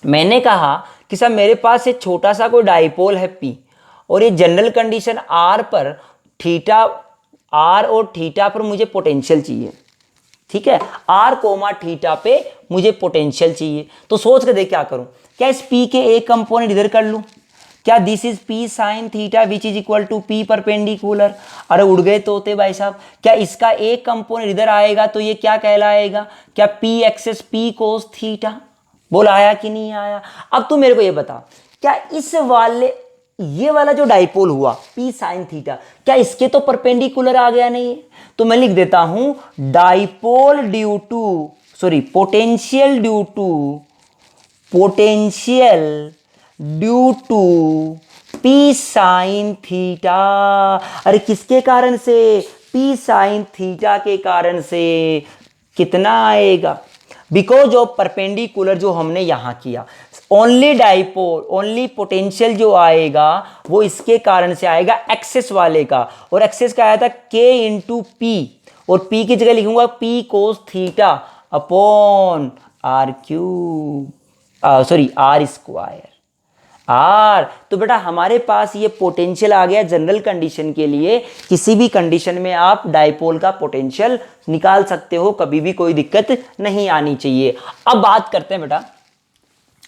मैंने कहा कि साहब मेरे पास एक छोटा सा कोई डाइपोल है पी, और ये जनरल कंडीशन आर पर थीटा, आर और थीटा पर मुझे पोटेंशियल चाहिए। ठीक है, आर कोमा थीटा पे मुझे पोटेंशियल चाहिए। तो सोच के देख क्या करूं, क्या इस पी के एक कंपोनेंट इधर कर लूं? क्या this is P sine theta which is equal to P perpendicular. अरे उड़ गए तोते भाई साहब। क्या इसका एक कंपोनेंट इधर आएगा तो ये क्या कहलाएगा? क्या P axis P cos theta. बोल आया कि नहीं आया? अब तू मेरे को ये बता, क्या इस वाले, ये वाला जो डाइपोल हुआ पी साइन थीटा, क्या इसके तो परपेंडिकुलर आ गया नहीं है? तो मैं लिख देता हूं dipole due to, sorry potential due to, potential due to P sine theta. अरे किसके कारण से? पी साइन थीटा के कारण से। कितना आएगा? बिकॉज ऑफ परपेंडिकुलर जो हमने यहां किया। ओनली डाइपोल, ओनली पोटेंशियल जो आएगा वो इसके कारण से आएगा, एक्सेस वाले का। और एक्सेस का आया था के इंटू पी, और पी की जगह लिखूंगा P cos theta upon R cube, sorry R square. R, तो बेटा हमारे पास ये पोटेंशियल आ गया जनरल कंडीशन के लिए। किसी भी कंडीशन में आप डाइपोल का पोटेंशियल निकाल सकते हो, कभी भी कोई दिक्कत नहीं आनी चाहिए। अब बात करते हैं बेटा,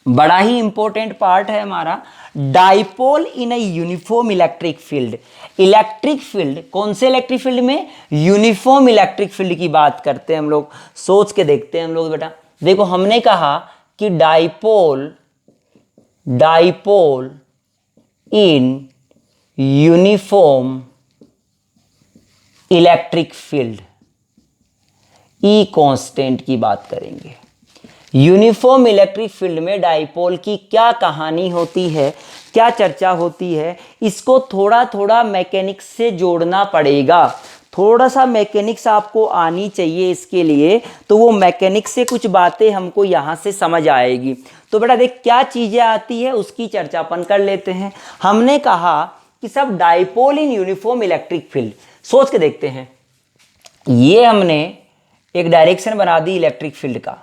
बड़ा ही इंपॉर्टेंट पार्ट है हमारा, dipole in a uniform electric field. Electric field, कौन से इलेक्ट्रिक फील्ड में? यूनिफॉर्म इलेक्ट्रिक फील्ड की बात करते हैं हम लोग। सोच के देखते हैं हम लोग बेटा। देखो हमने कहा कि dipole in uniform electric field, E constant की बात करेंगे। यूनिफॉर्म इलेक्ट्रिक फील्ड में डाइपोल की क्या कहानी होती है, क्या चर्चा होती है, इसको थोड़ा थोड़ा मैकेनिक्स से जोड़ना पड़ेगा। थोड़ा सा मैकेनिक्स आपको आनी चाहिए इसके लिए, तो वो मैकेनिक्स से कुछ बातें हमको यहाँ से समझ आएगी। तो बेटा देख क्या चीज़ें आती है उसकी चर्चा अपन कर लेते हैं। हमने कहा कि सब dipole in uniform electric field, सोच के देखते हैं। ये हमने एक डायरेक्शन बना दी इलेक्ट्रिक फील्ड का,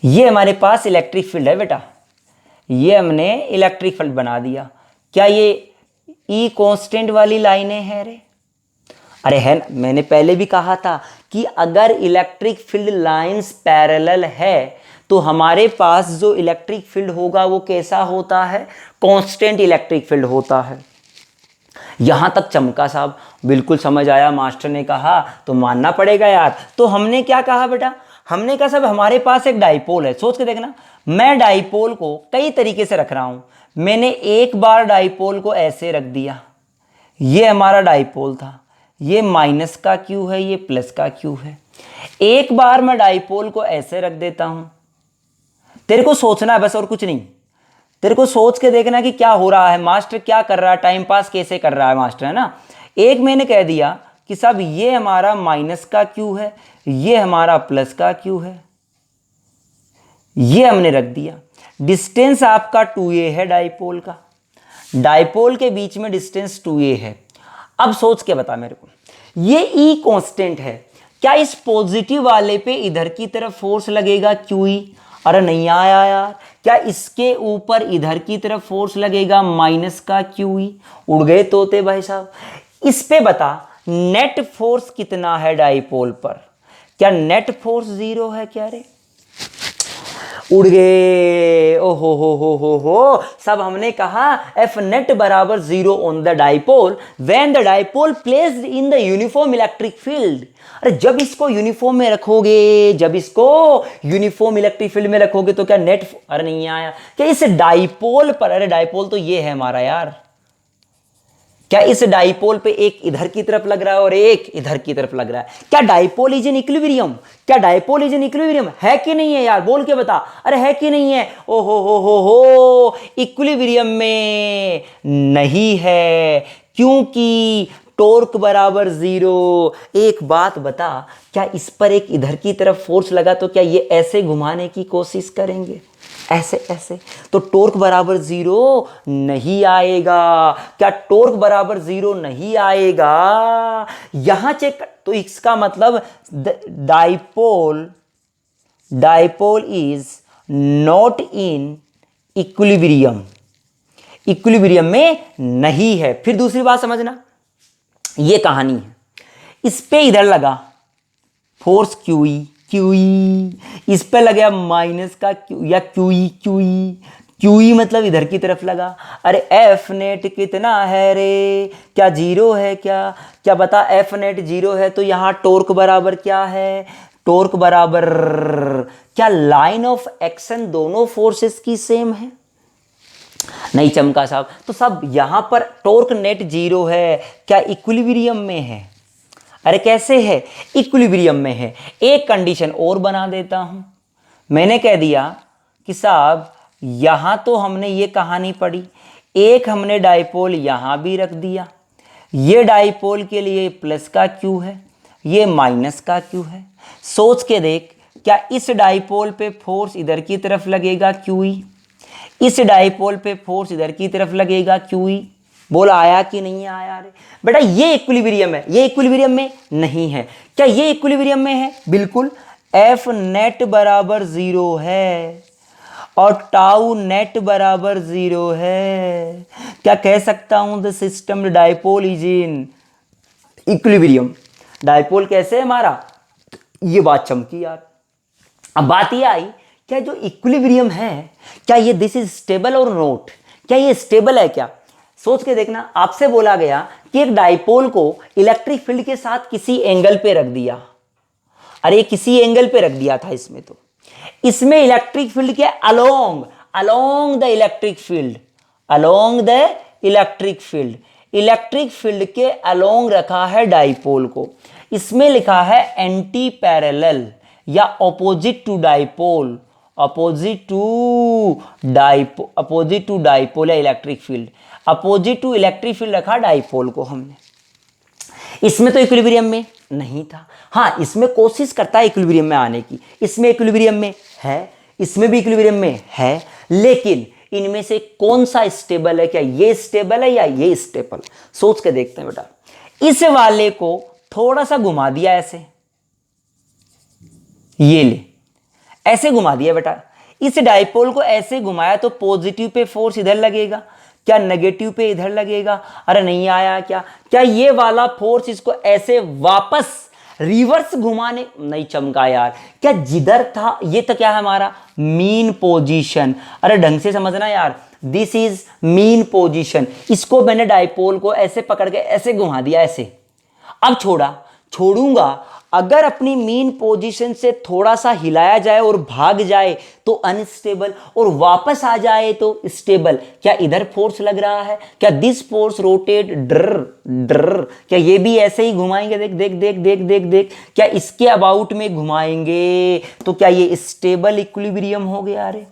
ये हमारे पास इलेक्ट्रिक फील्ड है बेटा, ये हमने इलेक्ट्रिक फील्ड बना दिया। क्या ये ई कांस्टेंट वाली लाइनें हैं रे? अरे है ना, मैंने पहले भी कहा था कि अगर इलेक्ट्रिक फील्ड लाइंस पैरेलल है तो हमारे पास जो इलेक्ट्रिक फील्ड होगा वो कैसा होता है? कांस्टेंट इलेक्ट्रिक फील्ड होता है। यहां तक चमका साहब? बिल्कुल समझ आया, मास्टर ने कहा तो मानना पड़ेगा यार। तो हमने क्या कहा बेटा? हमने कहा साहब हमारे पास एक डाइपोल है। सोच के देखना, मैं डाइपोल को कई तरीके से रख रहा हूं। मैंने एक बार डाइपोल को ऐसे रख दिया, ये हमारा डाइपोल था, ये माइनस का क्यू है, ये प्लस का क्यू है। एक बार मैं डाइपोल को ऐसे रख देता हूं, तेरे को सोचना है बस और कुछ नहीं, तेरे को सोच के देखना कि क्या हो रहा है, मास्टर क्या कर रहा है, टाइम पास कैसे कर रहा है मास्टर, है ना। एक मैंने कह दिया कि साहब ये हमारा माइनस का क्यू है, ये हमारा प्लस का क्यू है, ये हमने रख दिया। डिस्टेंस आपका 2a है डाइपोल का, डाइपोल के बीच में डिस्टेंस 2a है। अब सोच के बता मेरे को, ये E कांस्टेंट है, क्या इस पॉजिटिव वाले पे इधर की तरफ फोर्स लगेगा QE? अरे नहीं आया यार। क्या इसके ऊपर इधर की तरफ फोर्स लगेगा माइनस का QE? उड़ गए तोते भाई साहब। इस पे बता नेट फोर्स कितना है डाइपोल पर? क्या नेट फोर्स 0 है क्या रे? उड़ गए। ओ हो सब हमने कहा एफ नेट बराबर 0 on the dipole when the dipole placed in the uniform electric field. अरे जब इसको यूनिफॉर्म में रखोगे, जब इसको यूनिफॉर्म इलेक्ट्रिक फील्ड में रखोगे तो क्या नेट, अरे नहीं आया। क्या इस डाइपोल पर, अरे डाइपोल तो ये है हमारा यार, क्या इस डाइपोल पे एक इधर की तरफ लग रहा है और एक इधर की तरफ लग रहा है? क्या डाइपोल इज इन इक्विलिब्रियम? क्या डाइपोल इज इन इक्विलिब्रियम है कि नहीं है यार? बोल के बता। अरे है कि नहीं है? ओ हो इक्विलिब्रियम में नहीं है, क्योंकि टॉर्क बराबर 0। एक बात बता, क्या इस पर एक इधर की तरफ फोर्स लगा तो क्या ये ऐसे घुमाने की कोशिश करेंगे? ऐसे ऐसे तो टॉर्क बराबर 0 नहीं आएगा। क्या टॉर्क बराबर 0 नहीं आएगा? यहां चेक, तो इसका मतलब dipole is not in equilibrium, equilibrium में नहीं है। फिर दूसरी बात समझना, ये कहानी है, इस पे इधर लगा फोर्स QE, इस पे लगा माइनस का Q या QE मतलब इधर की तरफ लगा। अरे एफ नेट कितना है रे? क्या 0 है क्या? क्या बता, एफ नेट 0 है तो यहां टॉर्क बराबर क्या है? टॉर्क बराबर, क्या लाइन ऑफ एक्शन दोनों फोर्सेस की सेम है? नहीं चमका साहब। तो साहब यहां पर टॉर्क नेट 0 है, क्या इक्विलिब्रियम में है? अरे कैसे है? इक्विलिब्रियम में है। एक कंडीशन और बना देता हूं, मैंने कह दिया कि साहब यहां तो हमने ये कहानी पढ़ी, एक हमने डाइपोल यहां भी रख दिया, ये डाइपोल के लिए प्लस का क्यू है, ये माइनस का क्यू है। सोच के देख, क्या इस डाइपोल पे फोर्स इधर की तरफ लगेगा QE, इस डाइपोल पे फोर्स इधर की तरफ लगेगा QE? बोल आया कि नहीं आया रे बेटा? ये इक्विलिब्रियम है, ये इक्विलिब्रियम में नहीं है। क्या ये इक्विलिब्रियम में है? बिल्कुल। एफ नेट बराबर 0 है और टाउ नेट बराबर 0 है। क्या कह सकता हूं? The system dipole is in equilibrium. Dipole कैसे है हमारा? ये बात चमकी यार। अब बात ये आई, क्या जो इक्विलिब्रियम है, क्या ये दिस इज स्टेबल और नॉट? क्या ये स्टेबल है क्या? सोच के देखना। आपसे बोला गया कि एक डाइपोल को इलेक्ट्रिक फील्ड के साथ किसी एंगल पे रख दिया। अरे किसी एंगल पे रख दिया था इसमें, तो इसमें इलेक्ट्रिक फील्ड के along the electric field, electric field के अलोंग रखा है डाइपोल को। इसमें लिखा है एंटी पैरेलल या opposite to dipole, opposite to dipole या electric field, opposite to electric field रखा डाइपोल को हमने। इसमें तो इक्विलिब्रियम में नहीं था। हाँ, इसमें कोशिश करता है इक्विलिब्रियम में आने की, इसमें इक्विलिब्रियम में है, इसमें भी इक्विलिब्रियम में है, लेकिन इनमें से कौन सा स्टेबल है? क्या ये स्टेबल है या ये स्टेबल? सोच के देखते हैं बेटा। इस वाले को थोड़ा सा घुमा दिया ऐसे, ये ले ऐसे घुमा दिया बेटा। इस डाइपोल को ऐसे घुमाया तो पॉजिटिव पे फोर्स इधर लगेगा, क्या नेगेटिव पे इधर लगेगा? अरे नहीं आया क्या? क्या ये वाला फोर्स इसको ऐसे वापस रिवर्स घुमाने, नहीं चमका यार। क्या जिधर था, ये तो क्या है हमारा मीन पोजीशन। अरे ढंग से समझना यार, दिस इज मीन पोजीशन। इसको मैंने डाइपोल को ऐसे पकड़ के ऐसे घुमा दिया ऐसे। अब छोड़ूंगा, अगर अपनी मीन पोजीशन से थोड़ा सा हिलाया जाए और भाग जाए तो अनस्टेबल, और वापस आ जाए तो स्टेबल। क्या इधर फोर्स लग रहा है? क्या दिस फोर्स रोटेट ड्र ड्र, क्या ये भी ऐसे ही घुमाएंगे? देख देख देख देख देख देख, क्या इसके अबाउट में घुमाएंगे तो क्या ये स्टेबल इक्विलिब्रियम हो गया? अरे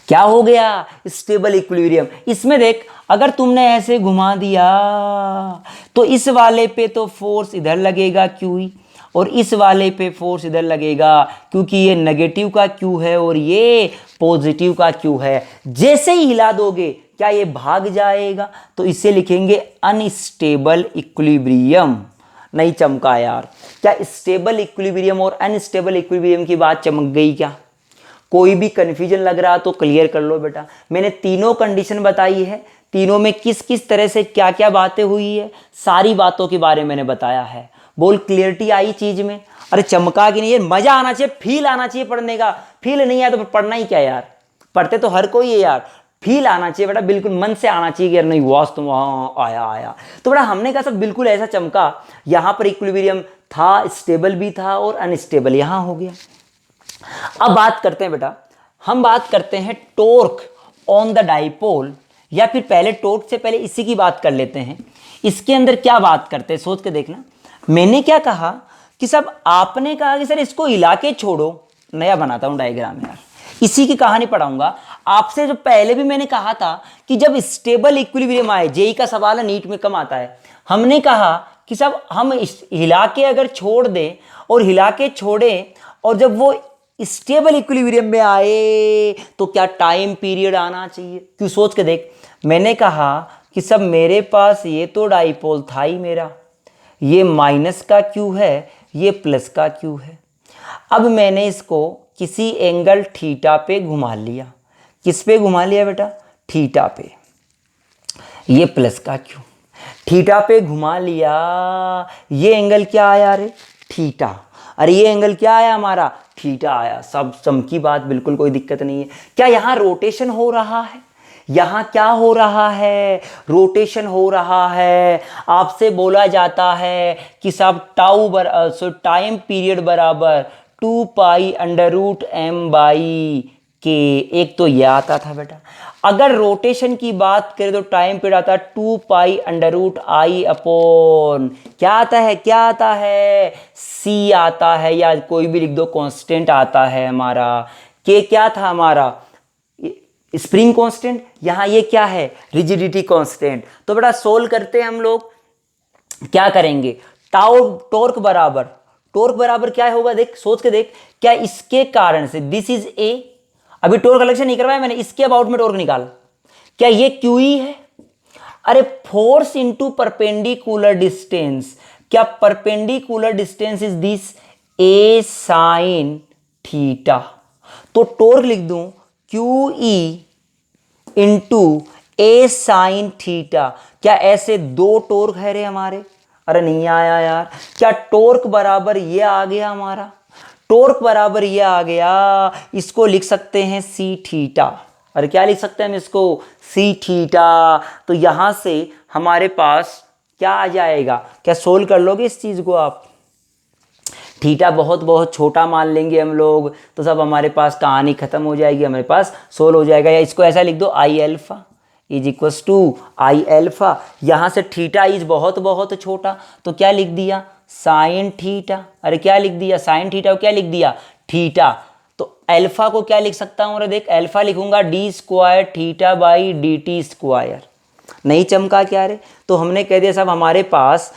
क्या हो गया? Stable equilibrium. इसमें देख, अगर तुमने ऐसे घुमा दिया तो इस वाले पे तो फोर्स इधर लगेगा क्यू, और इस वाले पे फोर्स इधर लगेगा, क्योंकि ये नेगेटिव का क्यू है और ये पॉजिटिव का क्यू है। जैसे ही हिला दोगे क्या ये भाग जाएगा? तो इसे लिखेंगे अनस्टेबल इक्विलिब्रियम। नहीं चमका यार? क्या स्टेबल इक्विलिब्रियम और अनस्टेबल इक्विलिब्रियम की बात चमक गई क्या? कोई भी कन्फ्यूजन लग रहा तो क्लियर कर लो बेटा। मैंने तीनों कंडीशन बताई है, तीनों में किस किस तरह से क्या क्या बातें हुई है, सारी बातों के बारे में मैंने बताया है। बोल क्लियरिटी आई चीज में? अरे चमका कि नहीं? ये मजा आना चाहिए, फील आना चाहिए पढ़ने का। फील नहीं आया तो पढ़ना ही क्या यार? पढ़ते तो हर कोई है यार, फील आना चाहिए बेटा, बिल्कुल मन से आना चाहिए कि यार नहीं वास तो वहाँ आया आया। तो बेटा हमने कहा सब बिल्कुल ऐसा चमका, यहाँ पर इक्विलिब्रियम था, स्टेबल भी था और अनस्टेबल यहाँ हो गया। अब बात करते हैं बेटा, हम बात करते हैं टॉर्क ऑन द डाइपोल, या फिर पहले टॉर्क से पहले इसी की बात कर लेते हैं। इसके अंदर क्या बात करते हैं सोच के देखना। मैंने क्या कहा कि सब आपने कहा कि सर इसको हिला के छोड़ो, नया बनाता हूं डायग्राम यार, इसी की कहानी पढ़ाऊंगा आपसे। जो पहले भी मैंने कहा था कि जब स्टेबल इक्विलिब्रियम आए, जेई का सवाल है, नीट में कम आता है, हमने कहा कि सब हम हिला के अगर छोड़ दें और हिला के छोड़े और जब वो स्टेबल इक्विलिब्रियम में आए तो क्या टाइम पीरियड आना चाहिए? क्यों सोच के देख, मैंने कहा कि सब मेरे पास ये तो डाइपोल था ही मेरा, ये माइनस का क्यू है, ये प्लस का क्यू है। अब मैंने इसको किसी एंगल थीटा पे घुमा लिया। किस पे घुमा लिया बेटा? थीटा पे। ये प्लस का क्यू, थीटा पे घुमा लिया। ये एंगल क्या आया? अरे थीटा। अरे ये एंगल क्या आया हमारा? थीटा आया। सब चमकी बात, बिल्कुल कोई दिक्कत नहीं है। क्या यहाँ रोटेशन हो रहा है? यहाँ क्या हो रहा है? रोटेशन हो रहा है। आपसे बोला जाता है कि सब टाइम पीरियड बराबर 2 pi under root M by K. एक तो यह आता था बेटा। अगर रोटेशन की बात करें तो टाइम पीरियड आता है 2 pi under root I upon, क्या आता है? क्या आता है? सी आता है, या कोई भी लिख दो, कांस्टेंट आता है हमारा। के क्या था हमारा? Spring constant. यहाँ ये क्या है? Rigidity constant. तो बेटा सोल्व करते हैं हम लोग। क्या करेंगे? टॉर्क बराबर क्या होगा? देख सोच के देख, क्या इसके कारण से दिस इज ए, अभी टॉर्क कलेक्शन नहीं करवाया मैंने, इसके अबाउट में टॉर्क निकाल, क्या ये क्यू ई है? अरे फोर्स इंटू परपेंडिकुलर डिस्टेंस, क्या perpendicular distance is this A sine theta. तो टॉर्क लिख दूं क्यू ई इंटू ए साइन थीटा। क्या ऐसे दो टॉर्क है रे हमारे? अरे नहीं आया यार। क्या टॉर्क बराबर ये आ गया हमारा? टॉर्क बराबर ये आ गया, इसको लिख सकते हैं सी थीटा। अरे क्या लिख सकते हैं हम इसको? C theta. तो यहां से हमारे पास क्या आ जाएगा? क्या सोल्व कर लोगे इस चीज को आप? थीटा बहुत बहुत छोटा मान लेंगे हम लोग, तो सब हमारे पास कहानी खत्म हो जाएगी, हमारे पास सोल्व हो जाएगा। या इसको ऐसा लिख दो, I alpha is equals to I alpha. यहां से थीटा इज बहुत बहुत छोटा, तो क्या लिख दिया? Sine theta. अरे क्या लिख दिया? साइन थीटा को क्या लिख दिया? थीटा। तो अल्फा को क्या लिख सकता हूं? अरे देख, अल्फा लिखूंगा D square theta by D T square. नहीं चमका क्या रे? तो हमने कह दिया साहब हमारे पास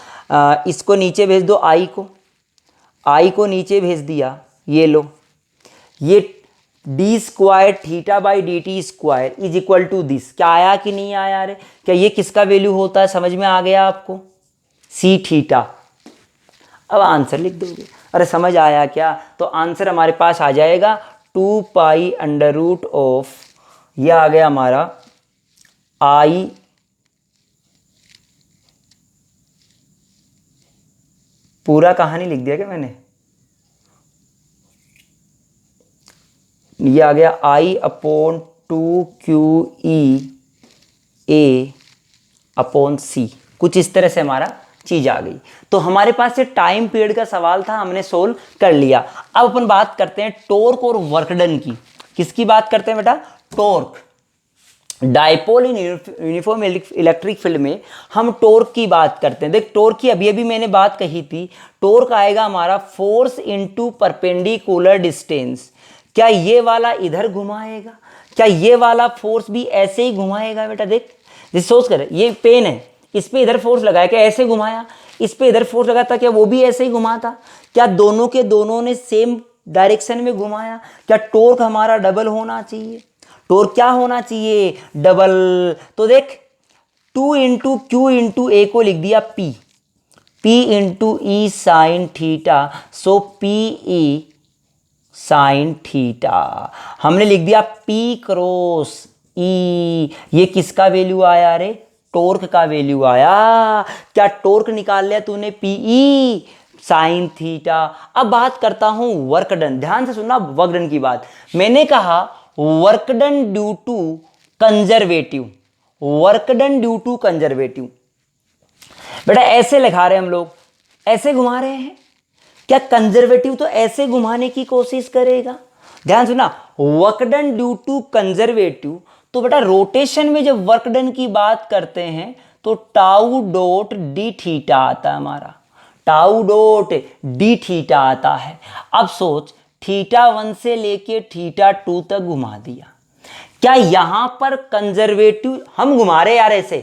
इसको नीचे भेज दो, आई को नीचे भेज दिया, ये लो, ये D square theta by D T square is equal to this. क्या आया कि नहीं आया रे? क्या ये किसका वैल्यू होता है? समझ में आ गया आपको? C theta. अब आंसर लिख दोगे। अरे समझ आया क्या? तो आंसर हमारे पास आ जाएगा 2 पाई अंडर रूट ऑफ, यह आ गया हमारा आई पूरा कहानी लिख दिया क्या मैंने? ये आ गया आई अपॉन 2 क्यू ई ए अपॉन सी। कुछ इस तरह से हमारा चीज आ गई। तो हमारे पास ये टाइम पीरियड का सवाल था, हमने सोल्व कर लिया। अब अपन बात करते हैं टॉर्क और वर्क डन की। किसकी बात करते हैं बेटा? Torque. Dipole in uniform electric field में हम टॉर्क की बात करते हैं। देख टॉर्क की अभी अभी मैंने बात कही थी, टॉर्क आएगा हमारा फोर्स इनटू परपेंडिकुलर डिस्टेंस। क्या ये वाला इधर घुमाएगा? क्या ये वाला फोर्स भी ऐसे ही घुमाएगा बेटा? देख जिस सोच कर, ये पेन है, इस पे इधर फोर्स लगाया, क्या ऐसे घुमाया? इस पे इधर फोर्स लगाता, क्या वो भी ऐसे ही घुमाता? क्या दोनों के दोनों ने सेम डायरेक्शन में घुमाया? क्या टॉर्क हमारा डबल होना चाहिए? टॉर्क क्या होना चाहिए? डबल। तो देख 2 इंटू क्यू इंटू ए को लिख दिया P, P इंटू ई साइन थीटा, सो पी ई साइन थीटा। हमने लिख दिया P क्रॉस ई। ये किसका वैल्यू आया रे? टॉर्क का वैल्यू आया। क्या टॉर्क निकाल लिया तूने? PE sine theta. अब बात करता हूं वर्क डन। ध्यान से सुनना वर्क डन की बात। मैंने कहा work done due to conservative. Work done due to conservative बेटा ऐसे लिखा रहे हम लोग, ऐसे घुमा रहे हैं। क्या कंजर्वेटिव तो ऐसे घुमाने की कोशिश करेगा? ध्यान सुना, work done due to conservative. तो बेटा रोटेशन में जब वर्क डन की बात करते हैं तो टाउ डॉट डी थीटा आता है हमारा, टाउ डॉट डी थीटा आता है। अब सोच थीटा 1 से लेके थीटा 2 तक घुमा दिया। क्या यहां पर कंजर्वेटिव हम घुमा रहे यार ऐसे,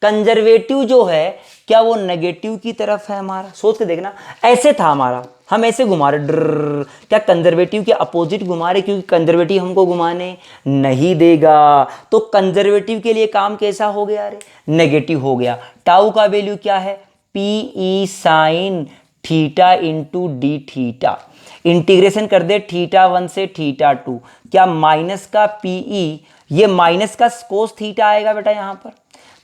कंजर्वेटिव जो है क्या वो नेगेटिव की तरफ है हमारा? सोच के देखना, ऐसे था हमारा, हम ऐसे घुमा रहे ड्र, क्या कंजर्वेटिव के अपोजिट घुमा रहे? क्योंकि कंजर्वेटिव हमको घुमाने नहीं देगा। तो कंजर्वेटिव के लिए काम कैसा हो गया रे? नेगेटिव हो गया। टाउ का वैल्यू क्या है? P E sine theta into D theta. Integration कर दे थीटा 1 से थीटा 2। क्या माइनस का पी ई, ये माइनस का कोस थीटा आएगा बेटा यहां पर।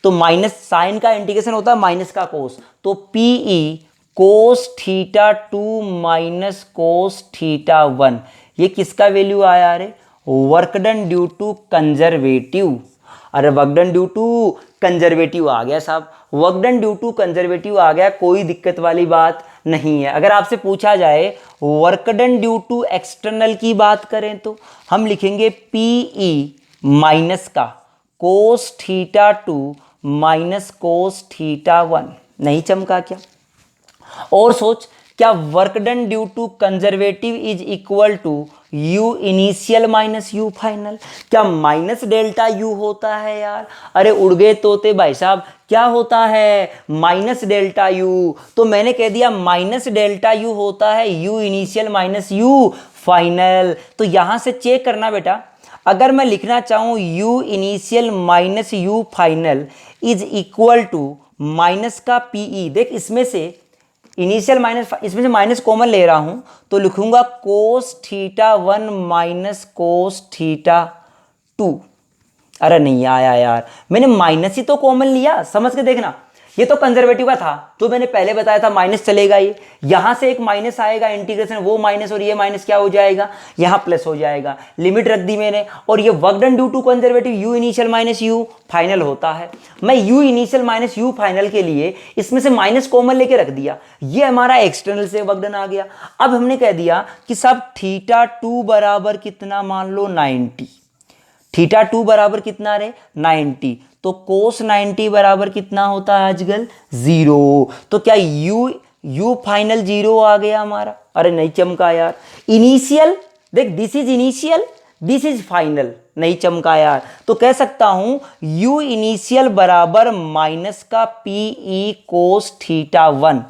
तो माइनस साइन का इंटीग्रेशन होता है माइनस का कोस, तो P E cos theta 2 minus cos theta 1। ये किसका वैल्यू आया रे? Work done due to conservative. अरे work done due to conservative आ गया साहब, work done due to conservative आ गया, कोई दिक्कत वाली बात नहीं है। अगर आपसे पूछा जाए work done due to external की बात करें तो हम लिखेंगे पी ई माइनस का cos theta 2 minus cos theta 1। नहीं चमका क्या? और सोच, क्या work done due to conservative is equal to U initial minus U final? क्या माइनस डेल्टा यू होता है यार? अरे उड़ गए तोते भाई साहब, क्या होता है? Minus delta you. तो मैंने कह दिया माइनस डेल्टा यू होता है you initial minus U final. तो यहां से चेक करना बेटा, अगर मैं लिखना चाहूं u initial minus u final is equal to minus का पीई, देख इसमें से इनिशियल माइनस, इसमें से माइनस कॉमन ले रहा हूं तो लिखूंगा कोस थीटा 1 माइनस कोस थीटा 2। अरे नहीं आया यार, मैंने माइनस ही तो कॉमन लिया, समझ के देखना। ये तो कंजर्वेटिव का था, तो मैंने पहले बताया था माइनस चलेगा, ये यहां से एक माइनस आएगा, इंटीग्रेशन वो माइनस और ये माइनस क्या हो जाएगा, यहां प्लस हो जाएगा। लिमिट रख दी मैंने, और ये work done due to conservative U initial minus U final होता है। मैं U initial minus U final के लिए इसमें से माइनस कॉमन लेके रख दिया, ये हमारा एक्सटर्नल से वर्क डन आ गया। अब हमने कह दिया कि सब थीटा 2 बराबर कितना, मान लो 90। थीटा 2 बराबर कितना रे? 90। तो कोस 90 बराबर कितना होता है आजकल? 0। तो क्या u फाइनल 0 आ गया हमारा? अरे नहीं चमका यार। इनिशियल देख, this is initial, this is final, नहीं चमका यार। तो कह सकता हूं u इनिशियल बराबर माइनस का पी ई कोस थीटा 1,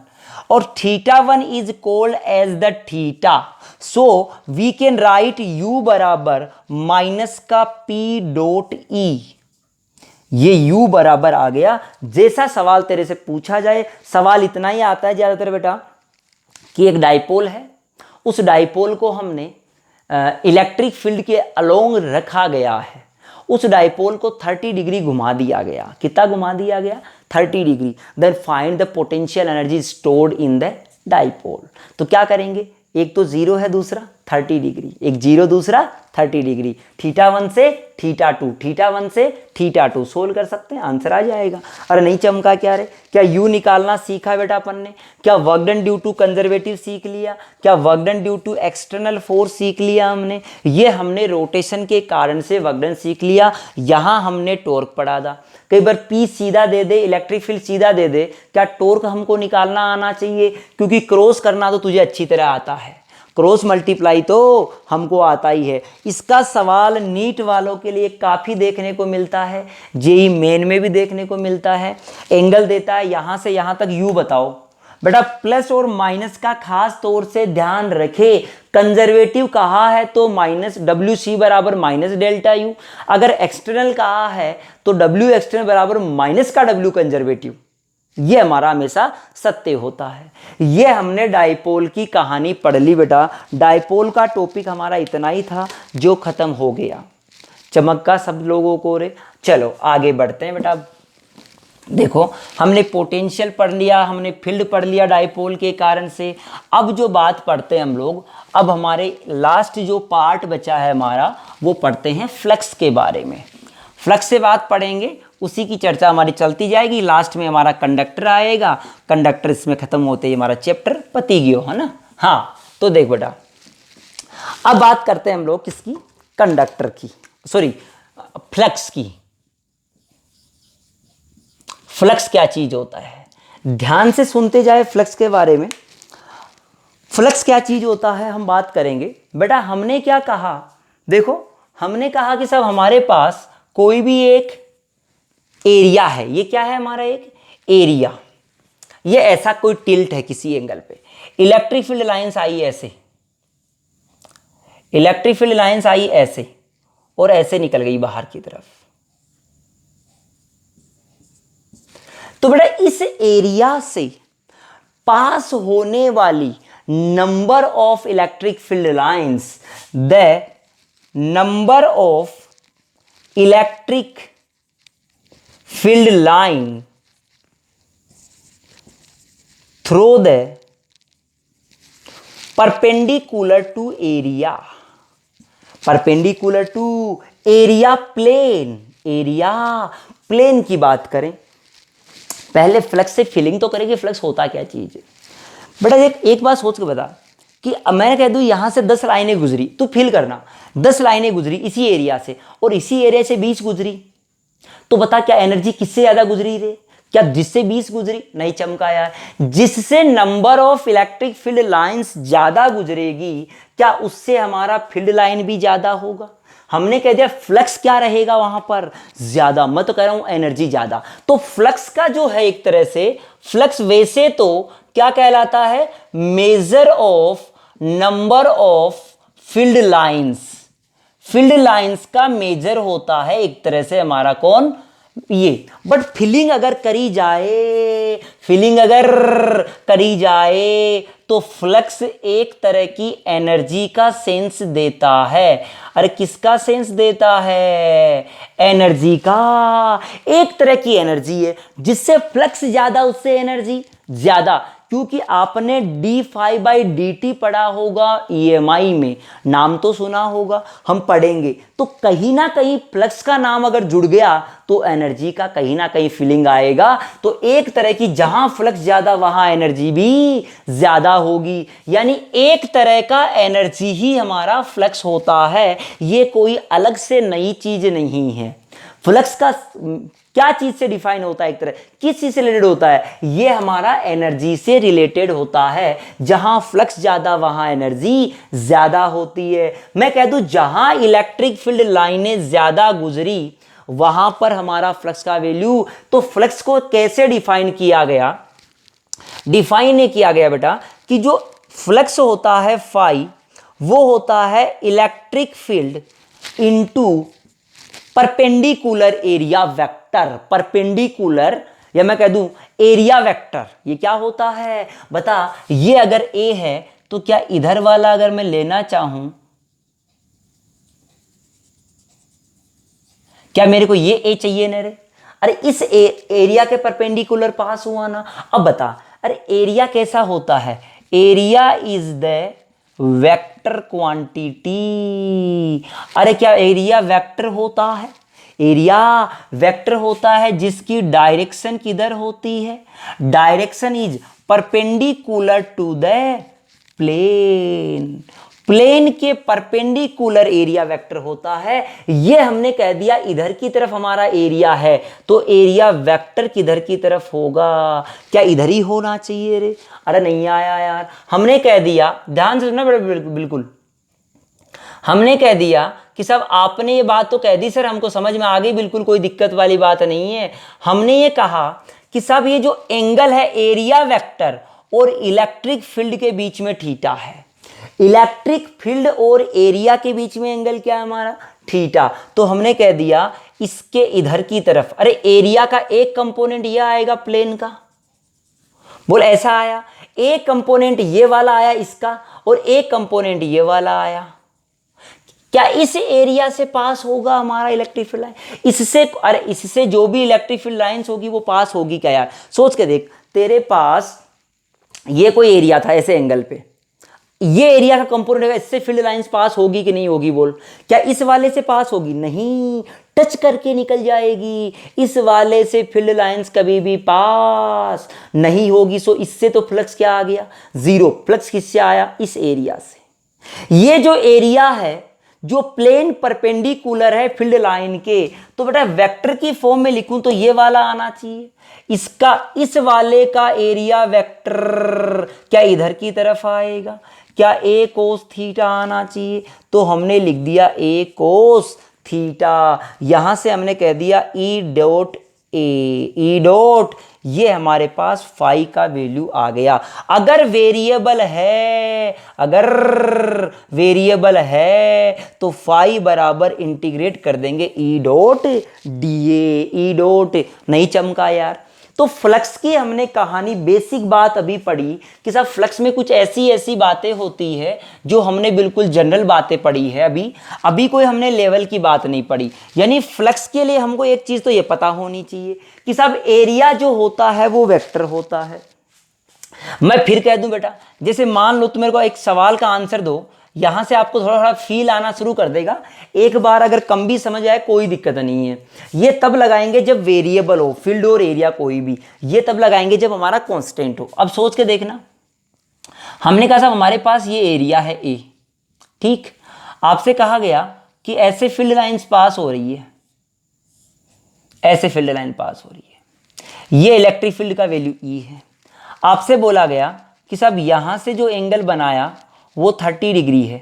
और theta 1 is called as the theta, so we can write u बराबर माइनस का p डॉट ई। ये u बराबर आ गया। जैसा सवाल तेरे से पूछा जाए, सवाल इतना ही आता है ज्यादातर बेटा कि एक डाइपोल है, उस डाइपोल को हमने इलेक्ट्रिक फील्ड के अलोंग रखा गया है, उस डाइपोल को 30 डिग्री घुमा दिया गया। कितना घुमा दिया गया? 30 degree. Then find the potential energy stored in the dipole. तो क्या करेंगे, एक तो 0 है, दूसरा 30 डिग्री, एक जीरो दूसरा 30 डिग्री, θ1 से θ2, θ1 से θ2 सोल्व कर सकते हैं, आंसर आ जाएगा। अरे नहीं चमका क्या रे, क्या यू निकालना सीखा बेटा अपन ने, क्या work done due to conservative सीख लिया, क्या work done due to external force सीख लिया हमने, ये हमने रोटेशन के कारण से वर्क डन सीख लिया, यहाँ हमने टॉर्क पढ़ा था। कई बार पी सीधा दे दे, इलेक्ट्रिक फील्ड सीधा दे दे, क्या टॉर्क हमको निकालना आना चाहिए, क्योंकि क्रॉस करना तो तुझे अच्छी तरह आता है, क्रॉस मल्टीप्लाई तो हमको आता ही है। इसका सवाल नीट वालों के लिए काफ़ी देखने को मिलता है, जेई मेन में भी देखने को मिलता है। एंगल देता है यहाँ से यहाँ तक, यू बताओ बेटा, प्लस और माइनस का खास तौर से ध्यान रखे, कंजर्वेटिव कहा है तो माइनस डब्ल्यू सी बराबर माइनस डेल्टा यू, अगर एक्सटर्नल कहा है तो डब्ल्यू एक्सटर्नल बराबर माइनस का डब्ल्यू कंजर्वेटिव, ये हमारा हमेशा सत्य होता है। ये हमने डाइपोल की कहानी पढ़ ली बेटा, डाइपोल का टॉपिक हमारा इतना ही था जो खत्म हो गया। चमक का सब लोगों को रे। चलो आगे बढ़ते हैं बेटा। देखो हमने पोटेंशियल पढ़ लिया, हमने फील्ड पढ़ लिया डाइपोल के कारण से। अब जो बात पढ़ते हैं हम लोग, अब हमारे लास्ट जो पार्ट बचा है हमारा, वो पढ़ते हैं फ्लक्स के बारे में। फ्लक्स से बात पढ़ेंगे, उसी की चर्चा हमारी चलती जाएगी। लास्ट में हमारा कंडक्टर आएगा, कंडक्टर इसमें खत्म होते ही हमारा चैप्टर पती गयो, है ना। हाँ तो देख बेटा, अब बात करते हैं हम लोग किसकी, कंडक्टर की, सॉरी फ्लक्स की। फ्लक्स क्या चीज होता है, ध्यान से सुनते जाए फ्लक्स के बारे में। फ्लक्स क्या चीज होता है हम बात करेंगे बेटा। हमने क्या कहा, देखो हमने कहा कि सब हमारे पास कोई भी एक एरिया है, ये क्या है हमारा एक एरिया, ये ऐसा कोई टिल्ट है किसी एंगल पे। इलेक्ट्रिक फील्ड लाइंस आई ऐसे, इलेक्ट्रिक फील्ड लाइंस आई ऐसे और ऐसे निकल गई बाहर की तरफ। तो बेटा इस एरिया से पास होने वाली number of electric field lines, the number of electric field line through the perpendicular to area, perpendicular to area plane. Area plane की बात करें, पहले फ्लक्स से फीलिंग तो करेंगे, फ्लक्स होता क्या चीज है बेटा। एक बात सोच के बता कि मैं कह दूं यहां से 10 लाइनें गुजरी, तू फील करना 10 लाइनें गुजरी इसी एरिया से और इसी एरिया से 20 गुजरी, तो बता क्या एनर्जी किससे ज्यादा गुजरी रे, क्या जिससे 20 गुजरी? नहीं चमका यार, जिससे number of electric field lines ज्यादा गुजरेगी, क्या उससे हमारा फील्ड लाइन भी ज्यादा होगा? हमने कह दिया फ्लक्स क्या रहेगा वहां पर, ज्यादा। मैं तो कह रहा हूं एनर्जी ज्यादा। तो फ्लक्स का जो है एक तरह से, फ्लक्स वैसे तो क्या कहलाता है, measure of number of field lines. Field lines का मेजर होता है एक तरह से हमारा कौन, ये। बट फीलिंग अगर करी जाए, फीलिंग अगर करी जाए तो फ्लक्स एक तरह की एनर्जी का सेंस देता है। अरे किसका सेंस देता है? एनर्जी का। एक तरह की एनर्जी है, जिससे फ्लक्स ज्यादा उससे एनर्जी ज्यादा। क्योंकि आपने d∅dt पढ़ा होगा EMI में, नाम तो सुना होगा, हम पढ़ेंगे तो कहीं ना कहीं फ्लक्स का नाम अगर जुड़ गया तो एनर्जी का कहीं ना कहीं फीलिंग आएगा। तो एक तरह की जहां फ्लक्स ज्यादा वहां एनर्जी भी ज्यादा होगी, यानी एक तरह का एनर्जी ही हमारा फ्लक्स होता है। ये कोई अलग से नई चीज नहीं है। फ्लक्स का क्या चीज से डिफाइन होता है, एक तरह किस चीज से रिलेटेड होता है, ये हमारा एनर्जी से रिलेटेड होता है। जहां फ्लक्स ज्यादा वहां एनर्जी ज्यादा होती है। मैं कह दूं जहां इलेक्ट्रिक फील्ड लाइनें ज्यादा गुजरी वहां पर हमारा फ्लक्स का वैल्यू। तो फ्लक्स को कैसे डिफाइन किया गया? डिफाइन किया गया बेटा कि जो फ्लक्स होता है फाई, वो होता है electric field into perpendicular area vector. Perpendicular, या मैं कह दूं एरिया वेक्टर, ये क्या होता है बता। ये अगर ए है तो क्या इधर वाला अगर मैं लेना चाहूं, क्या मेरे को ये ए चाहिए ना रे? अरे इस एरिया के परपेंडिकुलर पास हुआ ना। अब बता, अरे एरिया कैसा होता है? Area is the vector vector quantity. अरे क्या एरिया वेक्टर होता है? एरिया वेक्टर होता है जिसकी डायरेक्शन किधर होती है? Direction is perpendicular to the plane. Plane के परपेंडिकुलर एरिया वेक्टर होता है। ये हमने कह दिया इधर की तरफ हमारा एरिया है, तो एरिया वेक्टर किधर की तरफ होगा? क्या इधर ही होना चाहिए रे? अरे नहीं आया यार, हमने कह दिया, ध्यान से सुनना बिल्कुल। हमने कह दिया कि साहब आपने ये बात तो कह दी सर, हमको समझ में आ गई, बिल्कुल कोई दिक्कत वाली बात नहीं है। हमने ये कहा कि साहब ये जो एंगल है एरिया वेक्टर और इलेक्ट्रिक फील्ड के बीच में थीटा है। इलेक्ट्रिक फील्ड और एरिया के बीच में एंगल क्या है हमारा? थीटा। तो हमने कह दिया इसके इधर की तरफ, अरे एरिया का एक कंपोनेंट ये आएगा प्लेन का, बोल ऐसा आया, एक कंपोनेंट ये वाला आया इसका, और एक कंपोनेंट ये वाला आया। क्या इस एरिया से पास होगा हमारा इलेक्ट्रिक फील्ड लाइन? इससे, अरे इससे जो भी इलेक्ट्रिक फील्ड लाइंस होगी वो पास होगी क्या यार? सोच के देख, तेरे पास ये कोई एरिया था ऐसे एंगल पे, ये एरिया का कंपोनेंट है, इससे फील्ड लाइंस पास होगी कि नहीं होगी? बोल, क्या इस वाले से पास होगी? नहीं, टच करके निकल जाएगी। इस वाले से फील्ड लाइंस कभी भी पास नहीं होगी। सो इससे तो फ्लक्स क्या आ गया? जीरो। फ्लक्स किससे आया? इस एरिया से। ये जो एरिया है जो प्लेन परपेंडिकुलर है फील्ड लाइन के, तो बेटा वेक्टर की फॉर्म में लिखूं तो ये वाला आना चाहिए। इसका, इस वाले का एरिया वेक्टर क्या इधर की तरफ आएगा? क्या ए कोस थीटा आना चाहिए? तो हमने लिख दिया ए कोस थीटा। यहां से हमने कह दिया E dot A, E dot, ये हमारे पास फाई का वैल्यू आ गया। अगर वेरिएबल है, अगर वेरिएबल है तो फाई बराबर इंटीग्रेट कर देंगे E dot D A. E dot नहीं चमका यार। तो फ्लक्स की हमने कहानी, बेसिक बात अभी पढ़ी कि साहब फ्लक्स में कुछ ऐसी ऐसी बातें होती है जो हमने बिल्कुल जनरल बातें पढ़ी है। अभी कोई हमने लेवल की बात नहीं पढ़ी। यानी फ्लक्स के लिए हमको एक चीज तो ये पता होनी चाहिए कि साहब एरिया जो होता है वो वेक्टर होता है। मैं फिर कह दूं बेटा, जैसे मान लो तुम मेरे को एक सवाल का आंसर दो, यहां से आपको थोड़ा थोड़ा फील आना शुरू कर देगा। एक बार अगर कम भी समझ आए कोई दिक्कत नहीं है। ये तब लगाएंगे जब वेरिएबल हो, फील्ड और एरिया कोई भी, ये तब लगाएंगे जब हमारा कांस्टेंट हो। अब सोच के देखना, हमने कहा साहब हमारे पास ये एरिया है ए, ठीक, आपसे कहा गया कि ऐसे फील्ड लाइंस पास हो रही है, ऐसे फील्ड लाइन पास हो रही है, ये इलेक्ट्रिक फील्ड का वैल्यू ई है। आपसे बोला गया कि साहब यहां से जो एंगल बनाया वो 30 डिग्री है,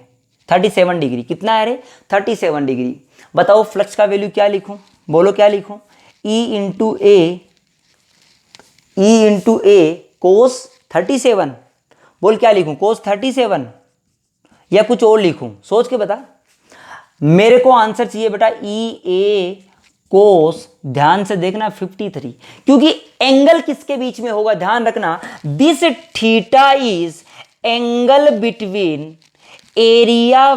37 डिग्री। कितना है रे? 37 डिग्री। बताओ फ्लक्स का वैल्यू क्या लिखूं? बोलो क्या लिखूं? ई इंटू ए कोस 37। बोल क्या लिखूं? कोस 37 या कुछ और लिखूं? सोच के बता। मेरे को आंसर चाहिए बेटा ई ए कोस, ध्यान से देखना 53, क्योंकि एंगल किसके बीच में होगा? ध्यान रखना, this theta is angle between area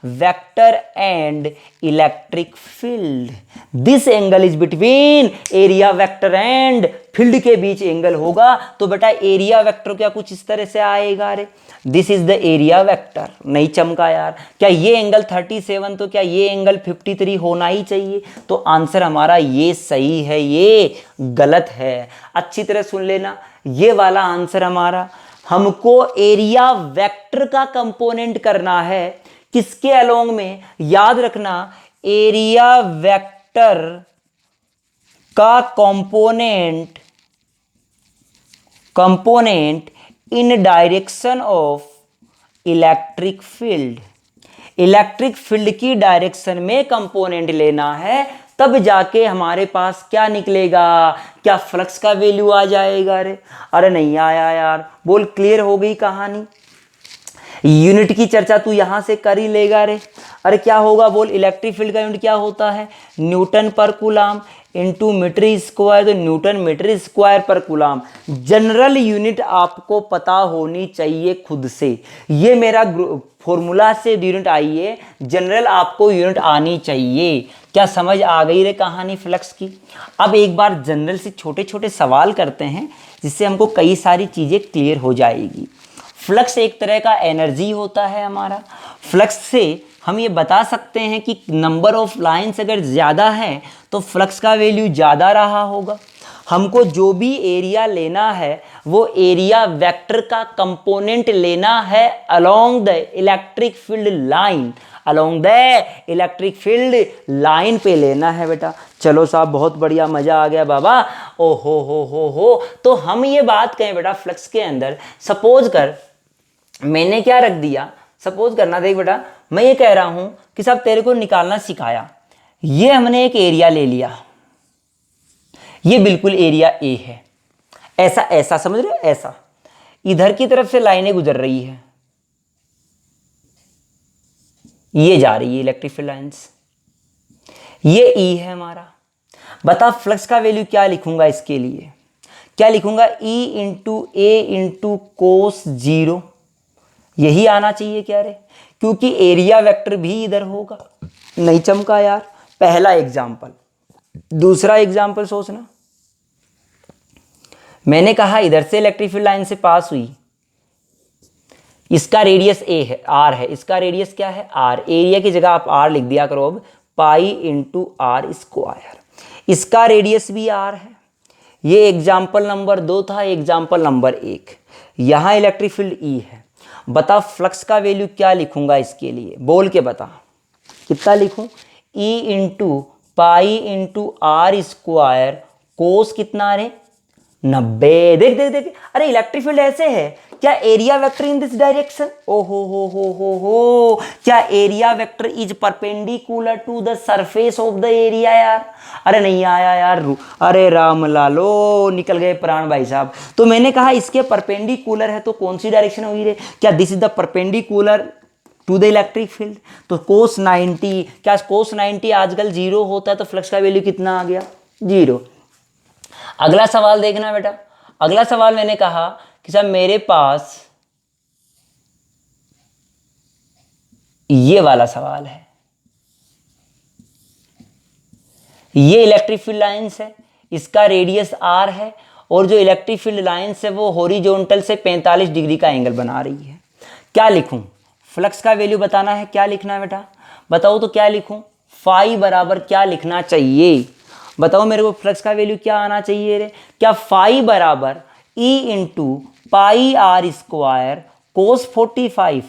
vector and electric field. This angle is between area vector and field के बीच एंगल होगा। तो बेटा एरिया वेक्टर क्या कुछ इस तरह से आएगा रे? This is the area vector. नहीं चमका यार। क्या ये एंगल 37, तो क्या ये एंगल 53 होना ही चाहिए? तो आंसर हमारा ये सही है, ये गलत है। अच्छी तरह सुन लेना, ये वाला आंसर हमारा, हमको एरिया वेक्टर का कंपोनेंट करना है। किसके अलोंग में? याद रखना, एरिया वेक्टर का component in direction of electric field. Electric field की डायरेक्शन में कंपोनेंट लेना है, तब जाके हमारे पास क्या निकलेगा? क्या फ्लक्स का वैल्यू आ जाएगा रे? अरे नहीं आया यार। बोल क्लियर हो गई कहानी? यूनिट की चर्चा तू यहां से कर ही लेगा रे। अरे क्या होगा? बोल इलेक्ट्रिक फील्ड का यूनिट क्या होता है? न्यूटन पर कूलाम इंटू मीटर स्क्वायर, तो न्यूटन मीटर स्क्वायर पर कूलाम। जनरल यूनिट आपको पता होनी चाहिए खुद से। ये मेरा फॉर्मूला से यूनिट आई है, जनरल आपको यूनिट आनी चाहिए। क्या समझ आ गई रे कहानी फ्लक्स की? अब एक बार जनरल से छोटे छोटे सवाल करते हैं जिससे हमको कई सारी चीजें क्लियर हो जाएगी। फ्लक्स एक तरह का एनर्जी होता है हमारा। फ्लक्स से हम ये बता सकते हैं कि नंबर ऑफ लाइंस अगर ज़्यादा है तो फ्लक्स का वैल्यू ज़्यादा रहा होगा। हमको जो भी एरिया लेना है वो एरिया वेक्टर का कंपोनेंट लेना है along the electric field line, along the electric field line पे लेना है बेटा। चलो साहब बहुत बढ़िया, मज़ा आ गया बाबा। ओ हो। तो हम ये बात कहें बेटा फ्लक्स के अंदर, सपोज कर मैंने क्या रख दिया, सपोज करना, देख बेटा मैं ये कह रहा हूं कि साहब तेरे को निकालना सिखाया, ये हमने एक एरिया ले लिया, ये बिल्कुल एरिया ए है, ऐसा ऐसा समझ रहे हो, ऐसा इधर की तरफ से लाइनें गुजर रही है, ये जा रही है इलेक्ट्रिक फील्ड लाइंस, ये ई है हमारा। बता फ्लक्स का वैल्यू क्या लिखूंगा इसके लिए, क्या लिखूंगा, ई इंटू ए इंटू कोस 0, यही आना चाहिए क्या रे, क्योंकि एरिया वेक्टर भी इधर होगा। नहीं चमका यार। पहला एग्जाम्पल। दूसरा एग्जाम्पल सोचना, मैंने कहा इधर से इलेक्ट्रिक फील्ड लाइन से पास हुई, इसका रेडियस ए है, आर है, इसका रेडियस क्या है, आर। एरिया की जगह आप आर लिख दिया करो अब, पाई इंटू आर स्क्वायर। इसका रेडियस भी आर है। ये एग्जाम्पल नंबर 2 था। एग्जाम्पल नंबर 1, यहां इलेक्ट्रिक फील्ड ई है। बता फ्लक्स का वैल्यू क्या लिखूंगा इसके लिए, बोल के बता, कितना लिखूं, E into pi into R square cos कितना रे 90। देख देख देख, अरे इलेक्ट्रिक फील्ड ऐसे है, क्या area vector in this direction, ओ हो, क्या area vector is perpendicular to the surface of the area यार। अरे नहीं आया यार, अरे राम लालो, निकल गए प्राण भाई साहब। तो मैंने कहा इसके परपेंडिकुलर है तो कौन सी डायरेक्शन होगी रे, क्या this is the perpendicular to the electric field, तो कोस 90, क्या कोस 90 आजकल 0 होता है, तो फ्लक्स का वैल्यू कितना आ गया, 0। अगला सवाल देखना बेटा, अगला सवाल मैंने कहा कि साहब मेरे पास ये वाला सवाल है, ये इलेक्ट्रिक फील्ड लाइंस है, इसका रेडियस आर है, और जो इलेक्ट्रिक फील्ड लाइंस है वो हॉरिजॉन्टल से 45 डिग्री का एंगल बना रही है। क्या लिखूं, फ्लक्स का वैल्यू बताना है, क्या लिखना है बेटा, बताओ तो क्या लिखूं, फाई बराबर क्या लिखना चाहिए, बताओ मेरे को फ्लक्स का वैल्यू क्या आना चाहिए रे, क्या फाई बराबर E into pi R square cos 45,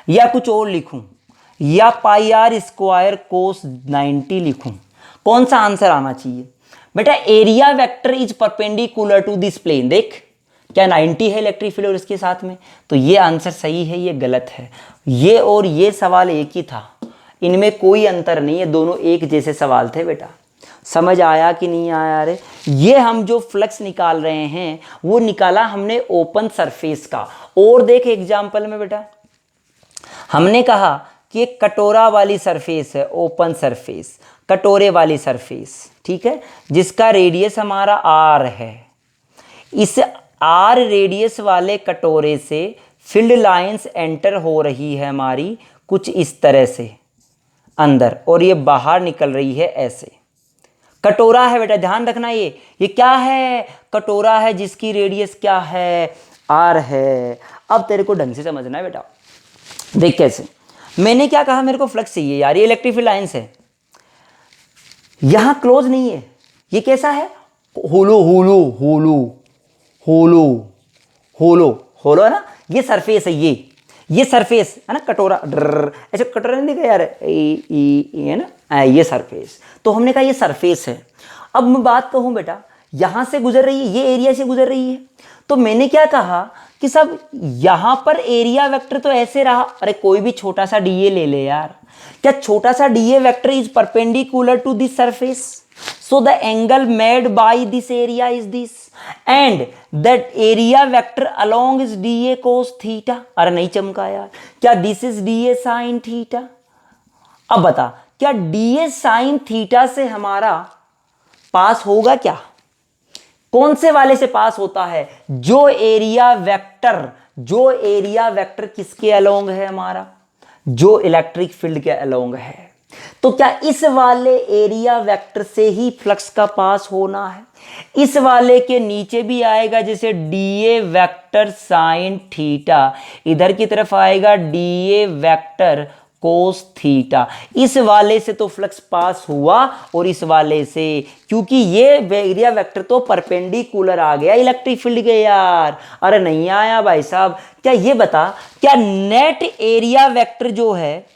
या कुछ और लिखूं, या पाई आर स्क्वायर कोस 90 लिखूं, कौन सा आंसर आना चाहिए बेटा। Area vector is perpendicular to this plane, देख क्या 90 है इलेक्ट्रिक फील्ड और इसके साथ में, तो ये आंसर सही है, ये गलत है। ये और ये सवाल एक ही था, इनमें कोई अंतर नहीं है, दोनों एक जैसे सवाल थे बेटा। समझ आया कि नहीं आया रे। ये हम जो फ्लक्स निकाल रहे हैं वो निकाला हमने ओपन सरफेस का। और देख एग्जाम्पल में बेटा हमने कहा कि एक कटोरा वाली सरफेस है, ओपन सरफेस, कटोरे वाली सरफेस, ठीक है, जिसका रेडियस हमारा आर है। इस आर रेडियस वाले कटोरे से फील्ड लाइंस एंटर हो रही है हमारी कुछ इस तरह से अंदर, और ये बाहर निकल रही है ऐसे। कटोरा है बेटा, ध्यान रखना, ये क्या है, कटोरा है जिसकी रेडियस क्या है, आर है। अब तेरे को ढंग से समझना है बेटा, देख कैसे, मैंने क्या कहा, मेरे को फ्लक्स चाहिए यार, ये इलेक्ट्रिक फील्ड लाइंस है, यहां क्लोज नहीं है, ये कैसा है, होलो होलो होलो होलो होलो होलो है ना, ये सरफेस है, ये सरफेस है ना, कटोरा ऐसे कटोरा नहीं दिखा यार, है ना, ये सरफेस। तो हमने कहा ये सरफेस है। अब मैं बात कहूं बेटा, यहां से गुजर रही है, ये एरिया से गुजर रही है, तो मैंने क्या कहा कि सब यहां पर एरिया वेक्टर तो ऐसे रहा, अरे कोई भी छोटा सा डीए ले ले यार, क्या छोटा सा dA vector is perpendicular to this surface, so the angle made by this area is this and that area vector along is dA cos theta। अरे नहीं चमका यार, क्या this is dA sin theta। अब बता क्या dA sin theta से हमारा पास होगा क्या, कौन से वाले से पास होता है, जो एरिया वेक्टर किसके अलोंग है हमारा, जो इलेक्ट्रिक फील्ड के अलोंग है। तो क्या इस वाले एरिया वेक्टर से ही फ्लक्स का पास होना है? इस वाले के नीचे भी आएगा, जैसे डीए वेक्टर साइन थीटा, इधर की तरफ आएगा डीए वेक्टर कोस थीटा। इस वाले से तो फ्लक्स पास हुआ और इस वाले से, क्योंकि ये एरिया वेक्टर तो परपेंडिकुलर आ गया इलेक्ट्रिक फील्ड के यार। अरे नहीं आया भाई साहब। क्या ये बता, क्या नेट एरिया वेक्टर जो है,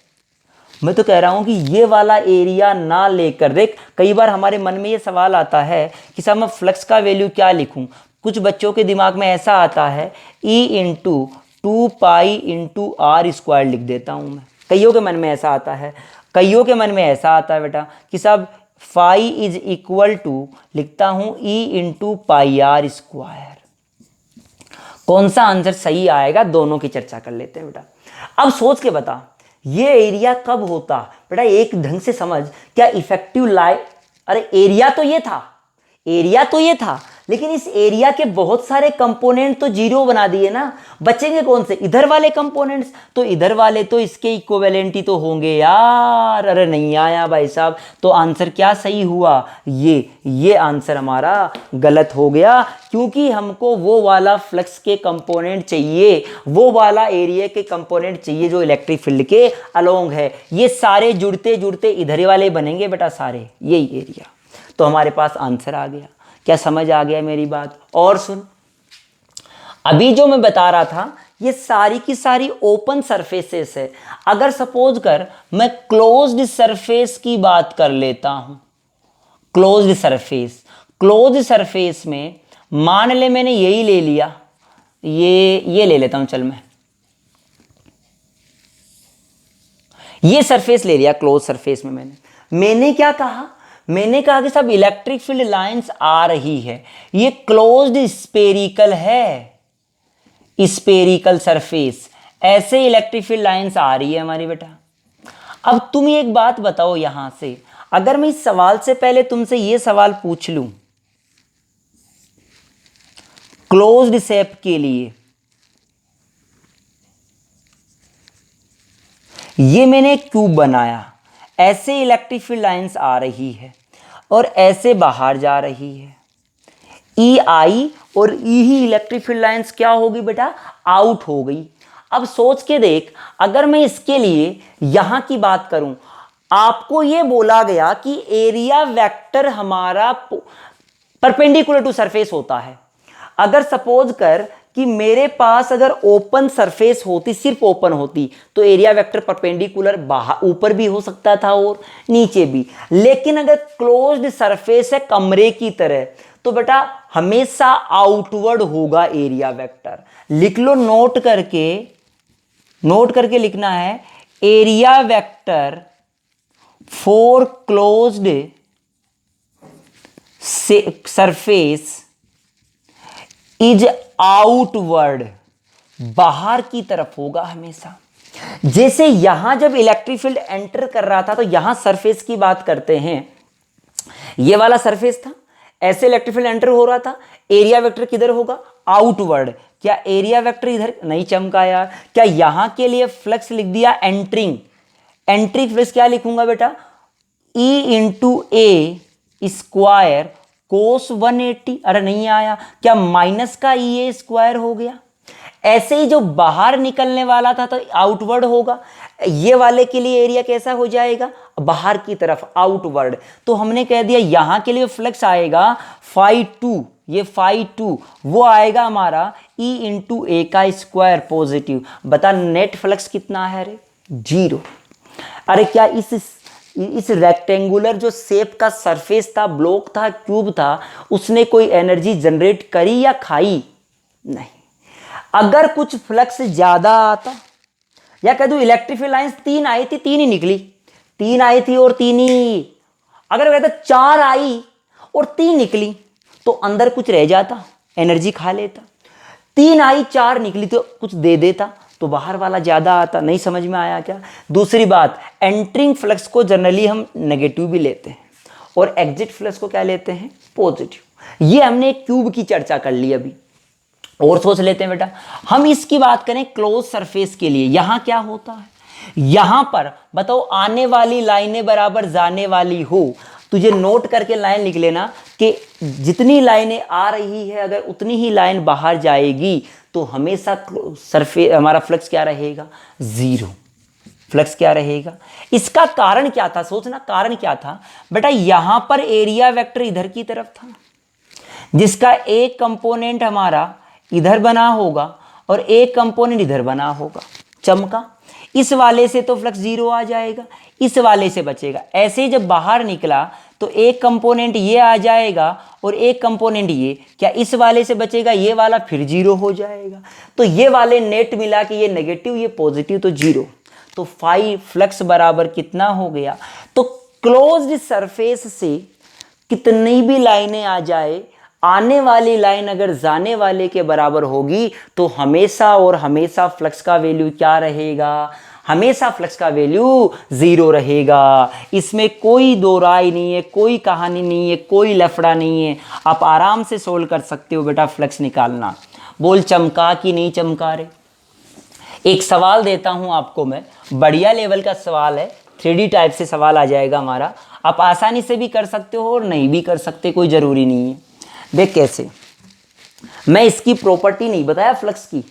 मैं तो कह रहा हूं कि ये वाला एरिया ना लेकर, देख कई बार हमारे मन में ये सवाल आता है कि साहब मैं फ्लक्स का वैल्यू क्या लिखूं। कुछ बच्चों के दिमाग में ऐसा आता है E इंटू 2π/r² लिख देता हूं मैं। कईयों के मन में ऐसा आता है, कईयों के मन में ऐसा आता है बेटा कि साहब फाई इज इक्वल टू लिखता हूं E इंटू πr²। कौन सा आंसर सही आएगा, दोनों की चर्चा कर लेते हैं बेटा। अब सोच के बता, ये एरिया कब होता बेटा, एक ढंग से समझ। क्या इफेक्टिव लाइट, अरे एरिया तो ये था, एरिया तो ये था, लेकिन इस एरिया के बहुत सारे कंपोनेंट तो जीरो बना दिए ना। बचेंगे कौन से, इधर वाले कंपोनेंट्स। तो इधर वाले तो इसके इक्विवेलेंट ही तो होंगे यार। अरे नहीं आया भाई साहब। तो आंसर क्या सही हुआ, ये आंसर हमारा गलत हो गया, क्योंकि हमको वो वाला फ्लक्स के कंपोनेंट चाहिए, वो वाला एरिया के कंपोनेंट चाहिए जो इलेक्ट्रिक फील्ड के अलोंग है। ये सारे जुड़ते जुड़ते इधर वाले बनेंगे बेटा, सारे यही एरिया। तो हमारे पास आंसर आ गया। क्या समझ आ गया मेरी बात? और सुन, अभी जो मैं बता रहा था ये सारी की सारी ओपन सरफेसेस है। अगर सपोज कर मैं क्लोज्ड सरफेस की बात कर लेता हूं, क्लोज्ड सरफेस, क्लोज्ड सरफेस में मान ले मैंने यही ले लिया, ये ले लेता हूं, चल ये सरफेस ले लिया क्लोज सरफेस में। मैंने क्या कहा, मैंने कहा कि सब इलेक्ट्रिक फील्ड लाइंस आ रही है, ये क्लोज्ड स्पेरिकल है, स्पेरिकल सरफेस, ऐसे इलेक्ट्रिक फील्ड लाइंस आ रही है हमारी बेटा। अब तुम एक बात बताओ, यहां से अगर मैं इस सवाल से पहले तुमसे ये सवाल पूछ लूं, क्लोज्ड शेप के लिए ये मैंने एक क्यूब बनाया, ऐसे इलेक्ट्रिक फील्ड लाइंस आ रही है और ऐसे बाहर जा रही है, ई आई और ई ही इलेक्ट्रिक फील्ड लाइंस क्या होगी बेटा, आउट हो गई। अब सोच के देख, अगर मैं इसके लिए यहां की बात करूं, आपको यह बोला गया कि एरिया वेक्टर हमारा परपेंडिकुलर टू सरफेस होता है। अगर सपोज कर कि मेरे पास अगर ओपन सरफेस होती, सिर्फ ओपन होती, तो एरिया वेक्टर परपेंडिकुलर बाहर ऊपर भी हो सकता था और नीचे भी। लेकिन अगर क्लोज्ड सरफेस है कमरे की तरह, तो बेटा हमेशा आउटवर्ड होगा एरिया वेक्टर। लिख लो, नोट करके लिखना है, area vector for closed surface is outward, बाहर की तरफ होगा हमेशा। जैसे यहां जब इलेक्ट्रिक फील्ड एंटर कर रहा था, तो यहां सरफेस की बात करते हैं, ये वाला सरफेस था, ऐसे इलेक्ट्रिक फील्ड एंटर हो रहा था, एरिया वेक्टर किधर होगा, आउटवर्ड। क्या एरिया वेक्टर इधर नहीं चमका यार? क्या यहां के लिए फ्लक्स लिख दिया एंट्रिंग, एंट्री फ्लक्स क्या लिखूंगा बेटा, E इंटू ए स्क्वायर कोस 180। अरे नहीं आया। क्या माइनस का EA² हो गया? ऐसे ही जो बाहर निकलने वाला था तो आउटवर्ड होगा, ये वाले के लिए एरिया कैसा हो जाएगा, बाहर की तरफ, आउटवर्ड। तो हमने कह दिया यहां के लिए फ्लक्स आएगा φ2, ये φ2 वो आएगा हमारा E इंटू ए का स्क्वायर पॉजिटिव। बता नेट फ्लक्स कितना है? अरे 0। अरे क्या इस रेक्टेंगुलर जो शेप का सरफेस था, ब्लॉक था, क्यूब था, उसने कोई एनर्जी जनरेट करी या खाई? नहीं। अगर कुछ फ्लक्स ज्यादा आता, या कह दूं इलेक्ट्रिक फील्ड लाइंस 3 आई थी, 3 ही निकली, 3 आई थी और 3 ही, अगर कहता 4 आई और 3 निकली, तो अंदर कुछ रह जाता, एनर्जी खा लेता। 3 आई 4 निकली तो कुछ दे देता, तो बाहर वाला ज्यादा आता। नहीं समझ में आया क्या? दूसरी बात, एंट्रिंग फ्लक्स को जनरली हम नेगेटिव भी लेते हैं और एग्जिट फ्लक्स को क्या लेते हैं, पॉजिटिव। ये हमने एक क्यूब की चर्चा कर ली अभी। और सोच लेते हैं बेटा, हम इसकी बात करें क्लोज सरफेस के लिए, यहां क्या होता है, यहां पर बताओ आने वाली लाइनें बराबर जाने वाली हो, तुझे नोट करके लाइन लिख लेना कि जितनी लाइनें आ रही है अगर उतनी ही लाइन बाहर जाएगी तो हमेशा सरफेस हमारा फ्लक्स क्या रहेगा, जीरो। फ्लक्स क्या रहेगा। इसका कारण क्या था, सोचना कारण क्या था बेटा। यहां पर एरिया वेक्टर इधर की तरफ था, जिसका एक कंपोनेंट हमारा इधर बना होगा और एक कंपोनेंट इधर बना होगा, चमका। इस वाले से तो फ्लक्स जीरो आ जाएगा, इस वाले से बचेगा। ऐसे ही जब बाहर निकला तो एक कंपोनेंट ये आ जाएगा और एक कंपोनेंट ये, क्या इस वाले से बचेगा, ये वाला फिर जीरो हो जाएगा। तो ये वाले नेट मिला कि ये नेगेटिव ये पॉजिटिव तो जीरो। तो फाई फ्लक्स बराबर कितना हो गया। तो क्लोज्ड सरफेस से कितनी भी लाइनें आ जाए, आने वाली लाइन अगर जाने वाले के बराबर होगी तो हमेशा और हमेशा फ्लक्स का वैल्यू क्या रहेगा, हमेशा फ्लक्स का वैल्यू जीरो रहेगा। इसमें कोई दो राय नहीं है, कोई कहानी नहीं है, कोई लफड़ा नहीं है। आप आराम से सोल्व कर सकते हो बेटा फ्लक्स निकालना। बोल चमका कि नहीं चमका रे। एक सवाल देता हूं आपको मैं, बढ़िया लेवल का सवाल है, 3D टाइप से सवाल आ जाएगा हमारा। आप आसानी से भी कर सकते हो और नहीं भी कर सकते, कोई ज़रूरी नहीं है। देख कैसे, मैं इसकी प्रॉपर्टी नहीं बताया फ्लक्स की,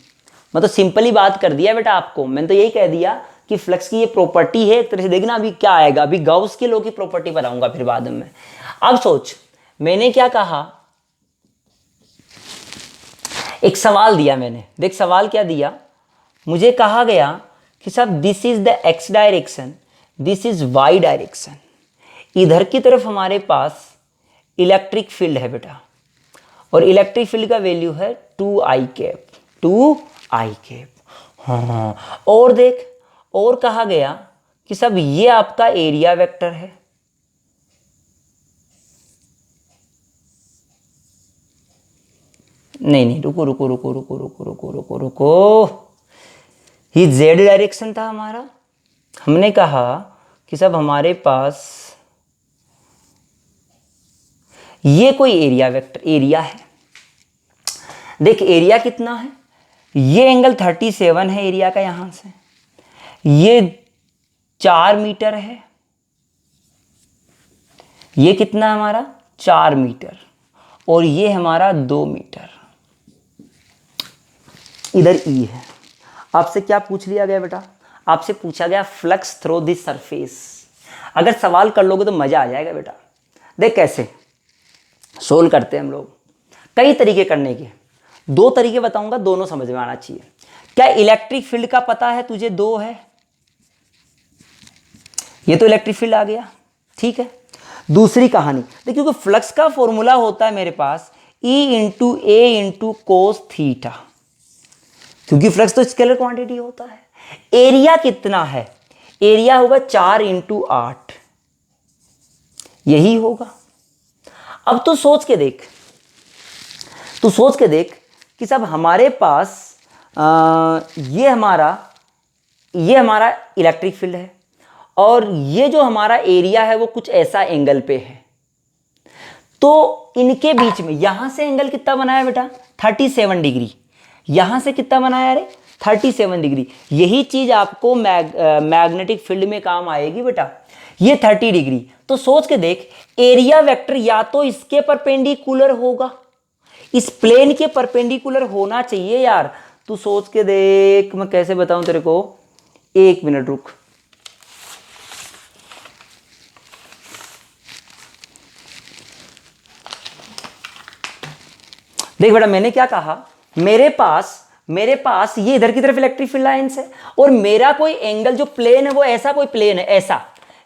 मैं तो सिंपली बात कर दिया बेटा आपको। मैंने तो यही कह दिया कि फ्लक्स की ये प्रॉपर्टी है एक तरह से। देखना अभी क्या आएगा, अभी गाउस के लॉ की प्रॉपर्टी बताऊंगा फिर बाद में। अब सोच, मैंने क्या कहा, एक सवाल दिया मैंने। देख सवाल क्या दिया, मुझे कहा गया कि साहब this is the X direction, this is Y direction. इधर की तरफ हमारे पास इलेक्ट्रिक फील्ड है बेटा, और इलेक्ट्रिक फील्ड का वैल्यू है 2i कैप, 2i कैप। हाँ, और देख, और कहा गया कि सब ये आपका एरिया वेक्टर है। नहीं, रुको रुको रुको रुको रुको रुको रुको रुको, ये जेड डायरेक्शन था हमारा। हमने कहा कि सब हमारे पास ये कोई एरिया वेक्टर, एरिया है। देख एरिया कितना है, ये एंगल 37 है एरिया का, यहां से ये 4 मीटर है, ये कितना हमारा 4 मीटर, और ये हमारा 2 मीटर। इधर ई है। आपसे क्या पूछ लिया गया बेटा, आपसे पूछा गया फ्लक्स थ्रू दिस सरफेस। अगर सवाल कर लोगे तो मजा आ जाएगा बेटा। देख कैसे सोल्व करते हैं हम लोग, कई तरीके करने के, 2 तरीके बताऊंगा, दोनों समझ में आना चाहिए। क्या इलेक्ट्रिक फील्ड का पता है तुझे, 2 है, ये तो इलेक्ट्रिक फील्ड आ गया, ठीक है। दूसरी कहानी देखिए, क्योंकि फ्लक्स का फॉर्मूला होता है मेरे पास E इंटू ए इंटू कोस थीटा, क्योंकि फ्लक्स तो स्केलर क्वांटिटी होता है। एरिया कितना है, एरिया होगा 4 इंटू 8, यही होगा। अब तो सोच के देख, तू सोच के देख कि सब हमारे पास ये हमारा इलेक्ट्रिक फील्ड है, और ये जो हमारा एरिया है वो कुछ ऐसा एंगल पे है। तो इनके बीच में यहां से एंगल कितना बनाया बेटा, 37 डिग्री। यहां से कितना बनाया रे, 37 डिग्री। यही चीज आपको मैग्नेटिक फील्ड में काम आएगी बेटा, ये 30 डिग्री। तो सोच के देख, एरिया वेक्टर या तो इसके परपेंडिकुलर होगा, इस प्लेन के परपेंडिकुलर होना चाहिए यार। तू सोच के देख, मैं कैसे बताऊं तेरे को, 1 मिनट रुक। देख बेटा, मैंने क्या कहा, मेरे पास ये इधर की तरफ इलेक्ट्रिक फील्ड लाइंस है, और मेरा कोई एंगल जो प्लेन है वो ऐसा कोई प्लेन है, ऐसा।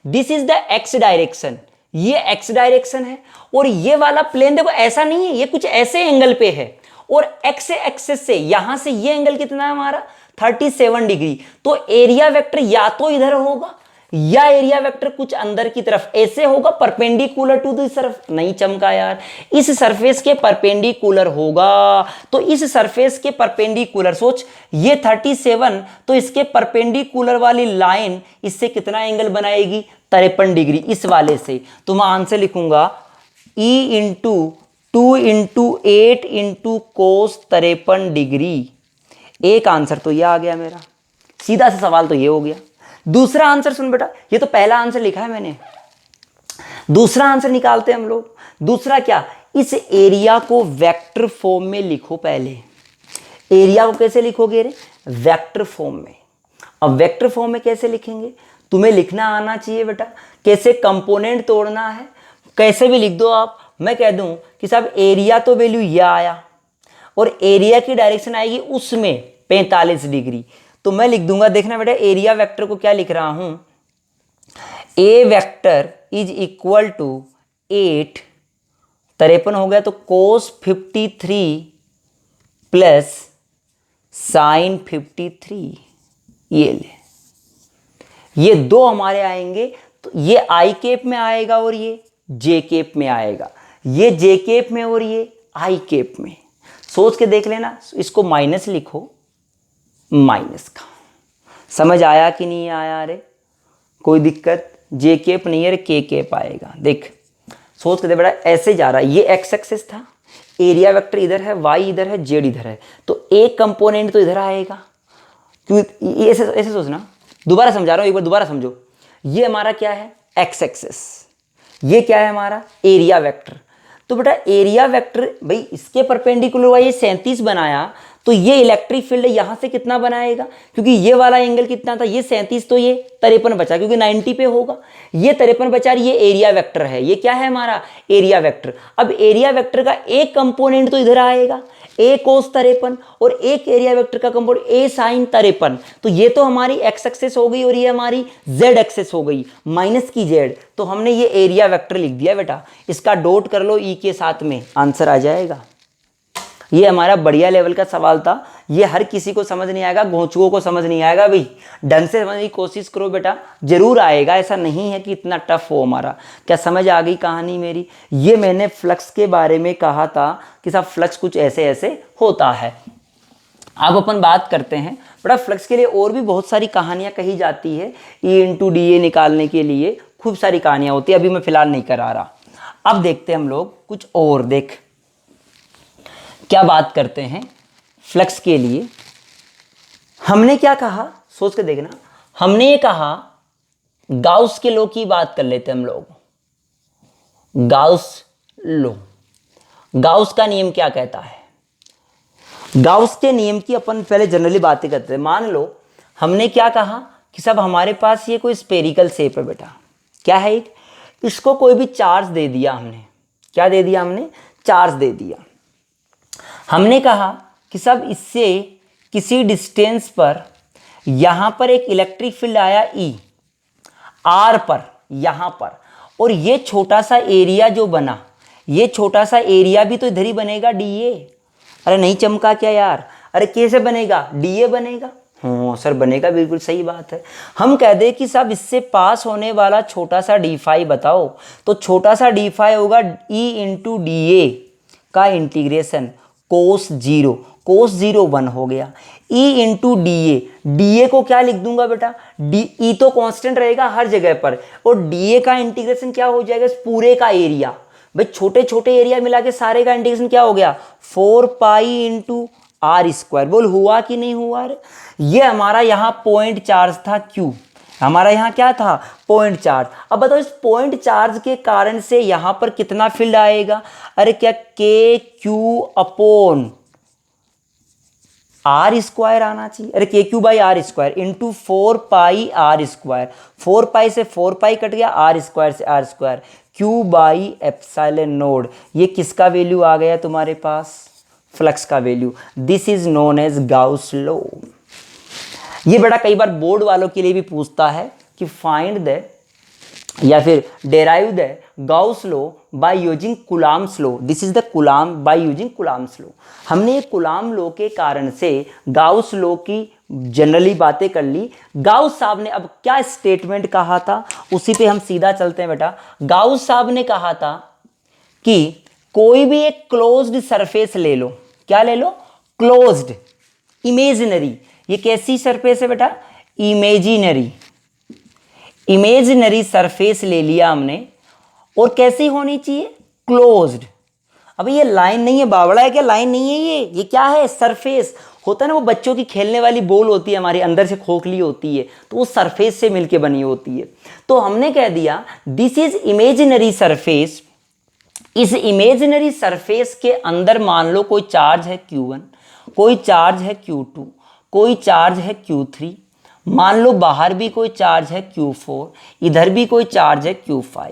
This is the X direction, ये एक्स डायरेक्शन है, और ये वाला प्लेन देखो ऐसा नहीं है, ये कुछ ऐसे एंगल पे है, और एक्स एक्सिस से यहां से ये एंगल कितना है हमारा 37 डिग्री। तो एरिया वेक्टर या तो इधर होगा, या एरिया वेक्टर कुछ अंदर की तरफ ऐसे होगा, परपेंडिकुलर टू दिस सरफेस। नहीं चमका यार, इस सरफेस के परपेंडिकुलर होगा। तो इस सरफेस के परपेंडिकुलर, सोच ये 37, तो इसके परपेंडिकुलर वाली लाइन इससे कितना एंगल बनाएगी, 53 डिग्री, इस वाले से। तो मैं आंसर लिखूंगा E into 2 into 8 into cos 53 degree. एक आंसर तो ये आ गया मेरा, सीधा सा सवाल तो ये हो गया। दूसरा आंसर सुन बेटा, ये तो पहला आंसर लिखा है मैंने, दूसरा आंसर निकालते हैं हम लोग। दूसरा क्या, इस एरिया को वेक्टर फॉर्म में लिखो। पहले एरिया को कैसे लिखोगे रे, वेक्टर फॉर्म में। अब वेक्टर फॉर्म में कैसे लिखेंगे, तुम्हें लिखना आना चाहिए बेटा, कैसे कंपोनेंट तोड़ना है, कैसे भी लिख दो आप। मैं कह दूं कि साहब एरिया तो वैल्यू यह आया और एरिया की डायरेक्शन आएगी उसमें 45 डिग्री, तो मैं लिख दूंगा, देखना बेटा एरिया वेक्टर को क्या लिख रहा हूं, ए वेक्टर इज इक्वल टू 8, 53 हो गया तो cos 53 प्लस साइन 53, ये ले, ये दो हमारे आएंगे, तो ये आई केप में आएगा और ये जे केप में आएगा, ये जे केप में और ये आई केप में। सोच के देख लेना, इसको माइनस लिखो, माइनस का। समझ आया कि नहीं आया रे, कोई दिक्कत, जे केप नहीं है रे, के केप आएगा। देख सोच के दे बेटा, ऐसे जा रहा है, ये एक्स एक्सिस था, एरिया वेक्टर इधर है, वाई इधर है, जेड इधर है, तो एक कंपोनेंट तो इधर आएगा, क्योंकि ऐसे ऐसे सोचना। दोबारा समझा रहा हूं, एक बार दोबारा समझो। ये हमारा क्या है, एक्स एक्सिस, ये क्या है हमारा एरिया वेक्टर। तो बेटा एरिया वेक्टर भाई इसके परपेंडिकुलर वाला ये 37 बनाया, तो ये इलेक्ट्रिक फील्ड यहां से कितना बनाएगा, क्योंकि ये वाला एंगल कितना था, ये 37, तो ये 53 बचा, क्योंकि 90 पे होगा, ये 53 बचा, ये एरिया वेक्टर है, ये क्या है हमारा एरिया वेक्टर। अब एरिया वेक्टर का एक कंपोनेंट तो इधर आएगा, ए कोस 53, और एक एरिया वेक्टर का कंपोनेंट ए साइन 53, तो ये तो हमारी एक्स एक्सिस हो गई और ये हमारी जेड एक्सिस हो गई, माइनस की जेड, तो हमने ये एरिया वेक्टर लिख दिया बेटा। इसका डॉट कर लो ई के साथ में, आंसर आ जाएगा। ये हमारा बढ़िया लेवल का सवाल था, ये हर किसी को समझ नहीं आएगा, घोंचुओं को समझ नहीं आएगा भाई, ढंग से समझने की कोशिश करो बेटा, जरूर आएगा, ऐसा नहीं है कि इतना टफ हो हमारा। क्या समझ आ गई कहानी मेरी। ये मैंने फ्लक्स के बारे में कहा था कि साहब फ्लक्स कुछ ऐसे ऐसे होता है। अब अपन बात करते हैं बेटा, फ्लक्स के लिए और भी बहुत सारी कहानियां कही जाती है, ई इंटू डी ए निकालने के लिए खूब सारी कहानियां होती है, अभी मैं फिलहाल नहीं करा रहा। अब देखते हैं हम लोग कुछ और, देख क्या बात करते हैं फ्लक्स के लिए। हमने क्या कहा, सोच के देखना, हमने ये कहा गाउस के लॉ की बात कर लेते हैं हम लोग। गाउस लॉ, गाउस का नियम क्या कहता है, गाउस के नियम की अपन पहले जनरली बातें करते हैं। मान लो हमने क्या कहा कि सब हमारे पास ये कोई स्पेरिकल शेप है बेटा, क्या है एक, इसको कोई भी चार्ज दे दिया हमने, क्या दे दिया हमने, चार्ज दे दिया। हमने कहा कि सब इससे किसी डिस्टेंस पर यहां पर एक इलेक्ट्रिक फील्ड आया ई आर पर, यहां पर, और ये छोटा सा एरिया जो बना, ये छोटा सा एरिया भी तो इधर ही बनेगा डी ए। अरे नहीं चमका क्या यार, अरे कैसे बनेगा, डी ए बनेगा। हाँ सर बनेगा, बिल्कुल सही बात है। हम कह दे कि सब इससे पास होने वाला छोटा सा डी फाई बताओ, तो छोटा सा डी फाई होगा ई इंटू डी ए का इंटीग्रेशन कोस 0, कोस 0 1 हो गया, E into D A, D A को क्या लिख दूंगा बेटा, डी ई तो कांस्टेंट रहेगा हर जगह पर, और डी ए का इंटीग्रेशन क्या हो जाएगा, इस पूरे का एरिया, भाई छोटे छोटे एरिया मिला के सारे का इंटीग्रेशन क्या हो गया, 4 पाई इंटू आर स्क्वायर। बोल हुआ कि नहीं हुआ रे। ये हमारा यहाँ पॉइंट चार्ज था क्यू, हमारा यहाँ क्या था, पॉइंट चार्ज। अब बताओ इस पॉइंट चार्ज के कारण से यहाँ पर कितना फील्ड आएगा, अरे क्या के क्यू अपॉन आर स्क्वायर आना चाहिए, अरे K Q by R square into 4 pi R square, 4 pi से 4 पाई कट गया, आर स्क्वायर से R square, Q by epsilon naught. ये किसका वैल्यू आ गया तुम्हारे पास, फ्लक्स का value. This is known as Gauss law. ये बड़ा कई बार बोर्ड वालों के लिए भी पूछता है कि फाइंड द या फिर derive the Gauss law by using Coulomb's law. This is the Coulomb by using Coulomb's law. हमने ये कूलॉम लॉ के कारण से गाउस लॉ की जनरली बातें कर ली। गाउस साहब ने अब क्या स्टेटमेंट कहा था, उसी पे हम सीधा चलते हैं बेटा। गाउस साहब ने कहा था कि कोई भी एक क्लोज्ड सरफेस ले लो, क्या ले लो, क्लोज्ड, इमेजिनरी। ये कैसी सरफेस है बेटा, इमेजिनरी, इमेजिनरी सरफेस ले लिया हमने, और कैसी होनी चाहिए, क्लोज्ड। अब ये लाइन नहीं है, बावड़ा है क्या, लाइन नहीं है, ये क्या है, सरफेस, होता है ना, वो बच्चों की खेलने वाली बॉल होती है, हमारे अंदर से खोखली होती है, तो वो सरफेस से मिलके बनी होती है। तो हमने कह दिया दिस इज इमेजिनरी सरफेस। इस इमेजिनरी सरफेस के अंदर मान लो कोई चार्ज है Q1, कोई चार्ज है Q2, कोई चार्ज है Q3, मान लो बाहर भी कोई चार्ज है Q4, इधर भी कोई चार्ज है Q5।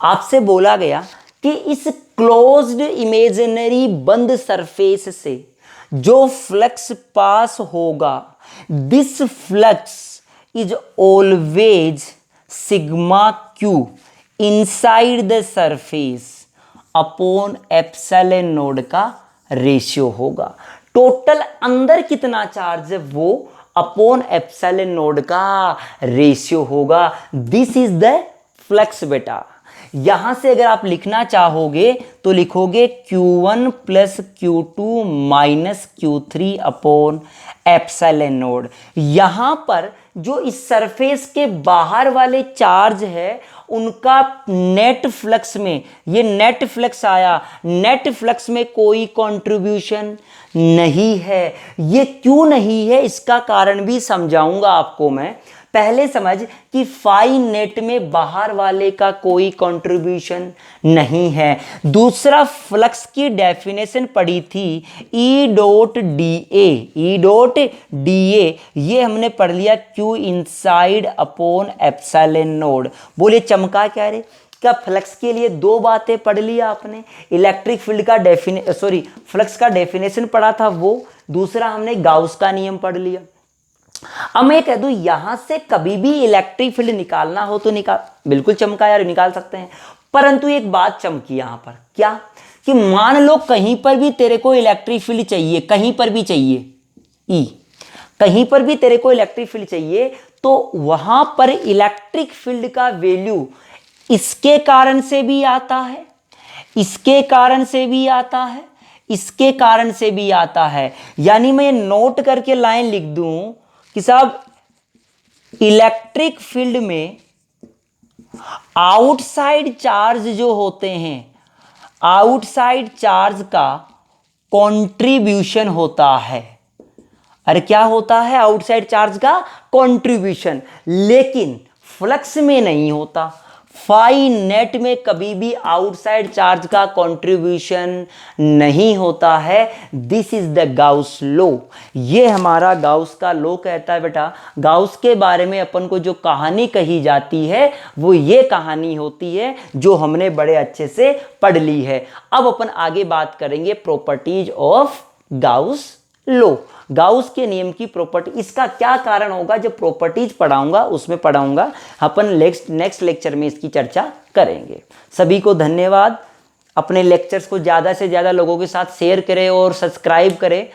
आपसे बोला गया कि इस क्लोज्ड इमेजिनरी बंद सरफेस से जो फ्लक्स पास होगा, this flux is always sigma Q inside the surface upon epsilon node का रेशियो होगा। टोटल अंदर कितना चार्ज है वो अपॉन एप्सिलॉन नोड का रेशियो होगा। दिस इज द फ्लक्स बेटा। यहां से अगर आप लिखना चाहोगे तो लिखोगे Q1 plus Q2 minus Q3 upon epsilon node. यहां पर जो इस सरफेस के बाहर वाले चार्ज है उनका नेट फ्लक्स में, ये नेट फ्लक्स आया, नेट फ्लक्स में कोई कंट्रीब्यूशन नहीं है। ये क्यों नहीं है इसका कारण भी समझाऊंगा आपको मैं। पहले समझ कि फाई नेट में बाहर वाले का कोई कंट्रीब्यूशन नहीं है। दूसरा, फ्लक्स की डेफिनेशन पढ़ी थी ई डॉट डी ए, ये हमने पढ़ लिया Q inside upon epsilon node. बोले चमका क्या रे, क्या फ्लक्स के लिए दो बातें पढ़ लिया आपने। इलेक्ट्रिक फील्ड का फ्लक्स का डेफिनेशन पढ़ा था वो, दूसरा हमने गाउस का नियम पढ़ लिया। अब मैं कह दूं यहां से कभी भी इलेक्ट्रिक फील्ड निकालना हो तो बिल्कुल चमका यार, निकाल सकते हैं। परंतु एक बात चमकी यहां पर, क्या कि मान लो कहीं पर भी तेरे को इलेक्ट्रिक फील्ड चाहिए, कहीं पर भी चाहिए ई, कहीं पर भी तेरे को इलेक्ट्रिक फील्ड चाहिए, तो वहां पर इलेक्ट्रिक फील्ड का वैल्यू इसके कारण से भी आता है, इसके कारण से भी आता है, इसके कारण से भी आता है। यानी मैं नोट करके लाइन लिख दूं कि साहब इलेक्ट्रिक फील्ड में आउटसाइड चार्ज जो होते हैं, आउटसाइड चार्ज का कंट्रीब्यूशन होता है। अरे क्या होता है? आउटसाइड चार्ज का कंट्रीब्यूशन, लेकिन फ्लक्स में नहीं होता। फाई नेट में कभी भी आउटसाइड चार्ज का कंट्रीब्यूशन नहीं होता है। This is the Gauss law. ये हमारा गाउस का लॉ कहता है बेटा। गाउस के बारे में अपन को जो कहानी कही जाती है वो ये कहानी होती है जो हमने बड़े अच्छे से पढ़ ली है। अब अपन आगे बात करेंगे properties of Gauss law, Gauss के नियम की प्रॉपर्टी। इसका क्या कारण होगा, जब प्रॉपर्टीज पढ़ाऊंगा उसमें पढ़ाऊंगा, अपन नेक्स्ट लेक्चर में इसकी चर्चा करेंगे। सभी को धन्यवाद। अपने लेक्चर्स को ज़्यादा से ज़्यादा लोगों के साथ शेयर करें और सब्सक्राइब करें,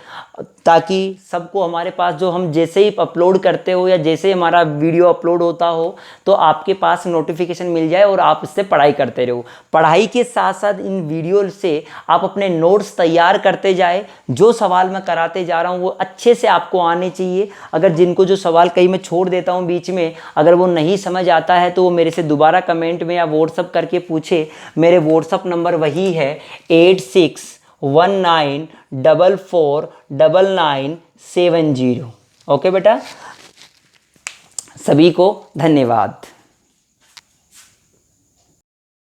ताकि सबको हमारे पास जो हम जैसे ही अपलोड करते हो या जैसे हमारा वीडियो अपलोड होता हो तो आपके पास नोटिफिकेशन मिल जाए और आप इससे पढ़ाई करते रहो। पढ़ाई के साथ साथ इन वीडियो से आप अपने नोट्स तैयार करते जाए। जो सवाल मैं कराते जा रहा हूँ वो अच्छे से आपको आने चाहिए। अगर जिनको जो सवाल कहीं मैं छोड़ देता हूँ बीच में, अगर वो नहीं समझ आता है तो वो मेरे से दोबारा कमेंट में या व्हाट्सअप करके पूछे। मेरे व्हाट्सअप नंबर वही है 8619449970। ओके बेटा, सभी को धन्यवाद।